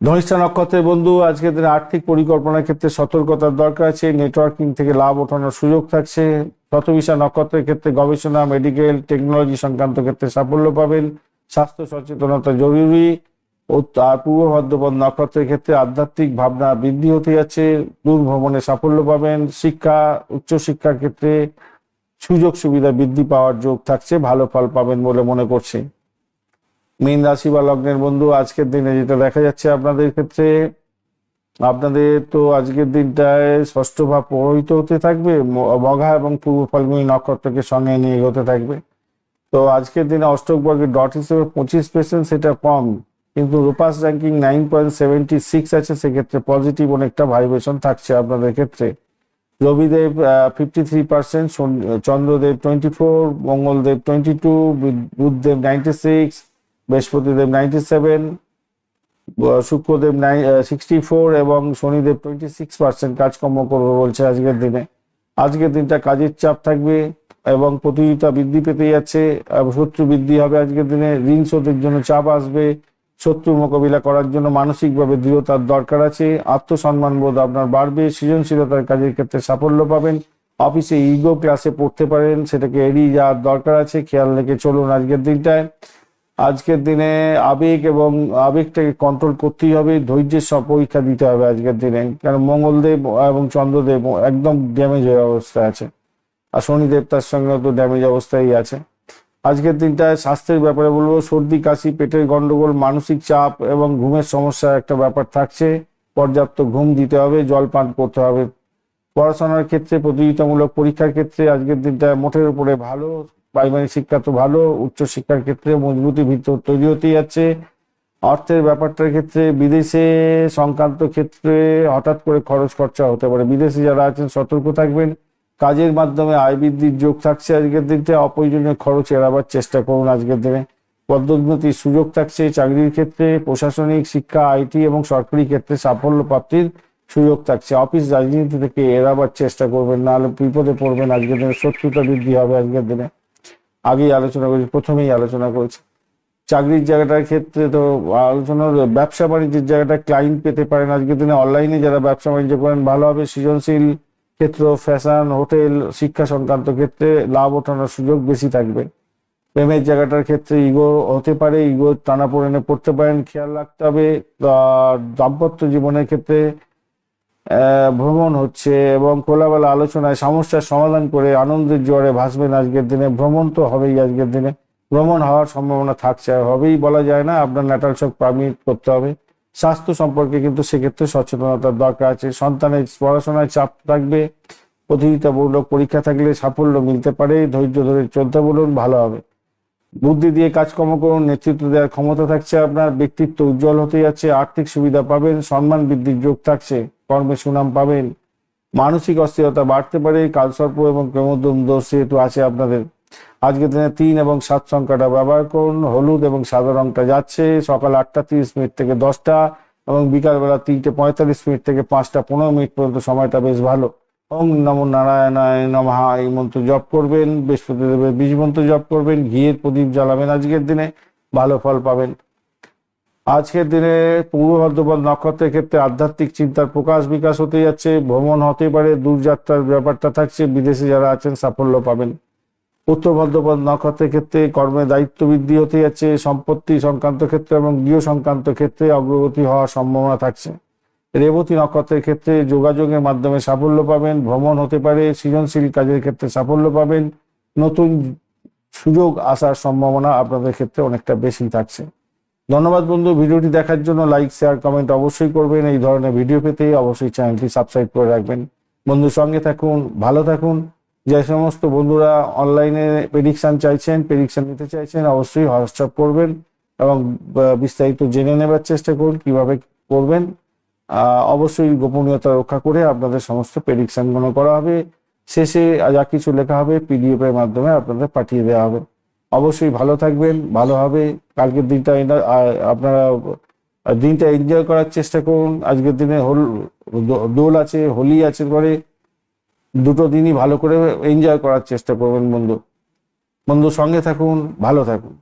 A: ধনিষ্ঠা নক্ষত্রের বন্ধু, আজকের দিনে আর্থিক পরিকল্পনার ক্ষেত্রে সতর্কতার দরকার আছে। নেটওয়ার্কিং থেকে লাভ ওঠানোর সুযোগ থাকছে। শতবিশা নক্ষত্রের ক্ষেত্রে গবেষণা, মেডিকেল, টেকনোলজি সংক্রান্ত ক্ষেত্রে সাফল্য পাবেন। স্বাস্থ্য সচেতনতা জরুরি। আর পূর্ব ভাদ্রপদ নক্ষত্রের ক্ষেত্রে আধ্যাত্মিক ভাবনা বৃদ্ধি হতে যাচ্ছে। দূর ভ্রমণে সাফল্য পাবেন। শিক্ষা, উচ্চশিক্ষার ক্ষেত্রে সুযোগ সুবিধা বৃদ্ধি পাওয়ার যোগ থাকছে, ভালো ফল পাবেন বলে মনে করছি। মীন রাশি বা লগ্নের বন্ধু, আজকের দিনে যেটা দেখা যাচ্ছে আপনাদের ক্ষেত্রে, আপনাদের তো আজকের দিনটায় ষষ্ঠ ভাব প্রভাবিত হতে থাকবে। মঘা এবং পূর্ব ফাল্গুনী নক্ষত্রকে সঙ্গে নিয়ে এগোতে থাকবে। তো আজকের দিনে অষ্টক বর্গের ডট হিসেবে 25 পেয়েছেন, সেটা কম, কিন্তু রূপাস র্যাঙ্কিং 9.76 আছে, সেক্ষেত্রে পজিটিভ অনেকটা ভাইব্রেশন থাকছে আপনাদের ক্ষেত্রে। রবিদেব 53%, চন্দ্রদেব 24, মঙ্গলদেব 22, বুধদেব 96, বৃহস্পতিদেব 97, শুক্রদেব 64 এবং শনিদেব 26% কাজকর্ম করবে বলছে আজকের দিনে। আজকের দিনটা কাজের চাপ থাকবে এবং প্রতিযোগিতা বৃদ্ধি পেতে যাচ্ছে। শত্রু বৃদ্ধি হবে আজকের দিনে। ঋণ শোধের জন্য চাপ আসবে। শত্রু মোকাবিলা করার জন্য মানসিকভাবে দৃঢ়তার দরকার আছে। আত্মসম্মান বোধ আপনার বাড়বে। সৃজনশীলতার কাজের ক্ষেত্রে সাফল্য পাবেন। অফিসে ইগো ক্লাসে পড়তে পারেন, সেটাকে এড়িয়ে যাওয়ার দরকার আছে। খেয়াল রেখে চলুন আজকের দিনটায়। আজকের দিনে আবেগটাকে কন্ট্রোল করতেই হবে। ধৈর্যের সব পরীক্ষা দিতে হবে আজকের দিনে, কারণ মঙ্গলদেব এবং চন্দ্রদেব একদম ড্যামেজ হয়ে অবস্থায় আছে, আর শনিদেব তার সঙ্গে তো ড্যামেজ অবস্থায় আছে। আজকের দিনটায় স্বাস্থ্যের ব্যাপারে বলবো, সর্দি কাশি, পেটের গন্ডগোল, মানসিক চাপ এবং ঘুমের সমস্যা একটা ব্যাপার থাকছে। পর্যাপ্ত ঘুম দিতে হবে, জল পান করতে হবে। পড়াশোনার ক্ষেত্রে, প্রতিযোগিতামূলক পরীক্ষার ক্ষেত্রে আজকের দিনটা মোটের উপরে ভালো। প্রাইমারি শিক্ষা তো ভালো, উচ্চশিক্ষার ক্ষেত্রে মজবুতি ভিত্তি তৈরি হতে যাচ্ছে। অর্থের ব্যাপারটার ক্ষেত্রে বিদেশে সংক্রান্ত ক্ষেত্রে হঠাৎ করে খরচ খরচা হতে পারে। বিদেশে যারা আছেন সতর্ক থাকবেন। কাজের মাধ্যমে আয় বৃদ্ধির যোগ থাকছে আজকের দিনটা। অপ্রয়োজনীয় খরচ এড়াবার চেষ্টা করুন আজকের দিনে। পদোন্নতির সুযোগ থাকছে চাকরির ক্ষেত্রে। প্রশাসনিক, শিক্ষা, আইটি এবং সরকারি ক্ষেত্রে সাফল্য প্রাপ্তির সুযোগ থাকছে। অফিস রাজনীতি থেকে এড়াবার চেষ্টা করবেন, নাহলে বিপদে পড়বেন আজকের দিনে। শত্রুতা বৃদ্ধি হবে আজকের দিনে। আগেই আলোচনা করেছি, প্রথমেই আলোচনা করেছি। চাকরির জায়গাটার ক্ষেত্রে তো আলোচনার, ব্যবসা বাণিজ্যের জায়গাটা ক্লায়েন্ট পেতে পারেন আজকের দিনে। অনলাইনে যারা ব্যবসা বাণিজ্য করেন ভালো হবে। সৃজনশীল ক্ষেত্র, ফ্যাশন, হোটেল, শিক্ষা সংক্রান্ত ক্ষেত্রে লাভ ওঠানোর সুযোগ বেশি থাকবে। প্রেমের জায়গাটার ক্ষেত্রে ইগো হতে পারে, ইগো টানাপোড়েনে পড়তে পারেন, খেয়াল রাখতে হবে। দাম্পত্য জীবনের ক্ষেত্রে ভ্রমণ হচ্ছে এবং খোলামেলা আলোচনায় সমস্যার সমাধান করে আনন্দের জোয়ারে ভাসবেন আজকের দিনে। ভ্রমণ তো হবেই আজকের দিনে, ভ্রমণ হওয়ার সম্ভাবনা থাকছে, হবেই বলা যায় না, আপনার ন্যাটাল শক পারমিট করতে হবে। স্বাস্থ্য সম্পর্কে কিন্তু সেক্ষেত্রে সচেতনতার দরকার আছে। সন্তানের পড়াশোনায় চাপ থাকবে। প্রতিযোগিতামূলক পরীক্ষা থাকলে সাফল্য মিলতে পারে। ধৈর্য ধরে চলতে বলুন, ভালো হবে। বুদ্ধি দিয়ে কাজকর্ম করুন, নেতৃত্ব দেওয়ার ক্ষমতা থাকছে আপনার। ব্যক্তিত্ব উজ্জ্বল হতে যাচ্ছে। আর্থিক সুবিধা পাবেন। সম্মান বৃদ্ধির যোগ থাকছে। কর্মে সুনাম পাবেন। মানসিক অস্থিরতা বাড়তে পারে। কালসর্প এবং প্রেমোদ্যম দোষ যেহেতু আছে আপনাদের, আজকের দিনে 3 এবং 7 সংখ্যাটা ব্যবহার করুন। হলুদ এবং সাদা রংটা যাচ্ছে। সকাল 8:30 থেকে 10টা এবং বিকালবেলা 3:45 থেকে 5:15 পর্যন্ত সময়টা বেশ ভালো। ওং নমো নারায়ণায় নমঃ এই মন্ত্র জপ করবেন। বৃহস্পতিদেবের বীজ মন্ত্র জপ করবেন। ঘিয়ের প্রদীপ জ্বালাবেন আজকের দিনে, ভালো ফল পাবেন। আজকের দিনে পূর্ব ভাদ্রপদ নক্ষত্রের ক্ষেত্রে আধ্যাত্মিক চিন্তার প্রকাশ বিকাশ হতে যাচ্ছে। ভ্রমণ হতে পারে, দূরযাত্রার ব্যাপারটা থাকছে। বিদেশে যারা আছেন সাফল্য পাবেন। উত্তর ভাদ্রপদ নক্ষত্রের ক্ষেত্রে কর্মে দায়িত্ব বৃদ্ধি হতে যাচ্ছে। সম্পত্তি সংক্রান্ত ক্ষেত্রে এবং গৃহ সংক্রান্ত ক্ষেত্রে অগ্রগতি হওয়ার সম্ভাবনা থাকছে। রেবতী নক্ষত্রের ক্ষেত্রে যোগাযোগের মাধ্যমে সাফল্য পাবেন। ভ্রমণ হতে পারে। সৃজনশীল কাজের ক্ষেত্রে সাফল্য পাবেন। নতুন সুযোগ আসার সম্ভাবনা আপনাদের ক্ষেত্রে অনেকটা বেশি থাকছে। ধন্যবাদ বন্ধু, ভিডিওটি দেখার জন্য। লাইক, শেয়ার, কমেন্ট অবশ্যই করবেন। এই ধরনের ভিডিও পেতে অবশ্যই চ্যানেলটি সাবস্ক্রাইব করে রাখবেন। বন্ধুর সঙ্গে থাকুন, ভালো থাকুন। যে সমস্ত বন্ধুরা অনলাইনে প্রেডিকশন চাইছেন, প্রেডিকশন নিতে চাইছেন, অবশ্যই হোয়াটসঅ্যাপ করবেন এবং বিস্তারিত জেনে নেবার চেষ্টা করুন কিভাবে করবেন। অবশ্যই গোপনীয়তা রক্ষা করে আপনাদের সমস্ত প্রেডিকশনগুলো করা হবে। শেষে যা কিছু লেখা হবে পিডিএফ এর মাধ্যমে আপনাদের পাঠিয়ে দেওয়া হবে। অবশ্যই ভালো থাকবেন, ভালো হবে। কালকের দিনটা আপনারা দিনটা এনজয় করার চেষ্টা করুন। আজকের দিনে দোল আছে, হোলি আছে, পরে দুটো দিনই ভালো করে এনজয় করার চেষ্টা করবেন বন্ধু। বন্ধু সঙ্গে থাকুন, ভালো থাকুন।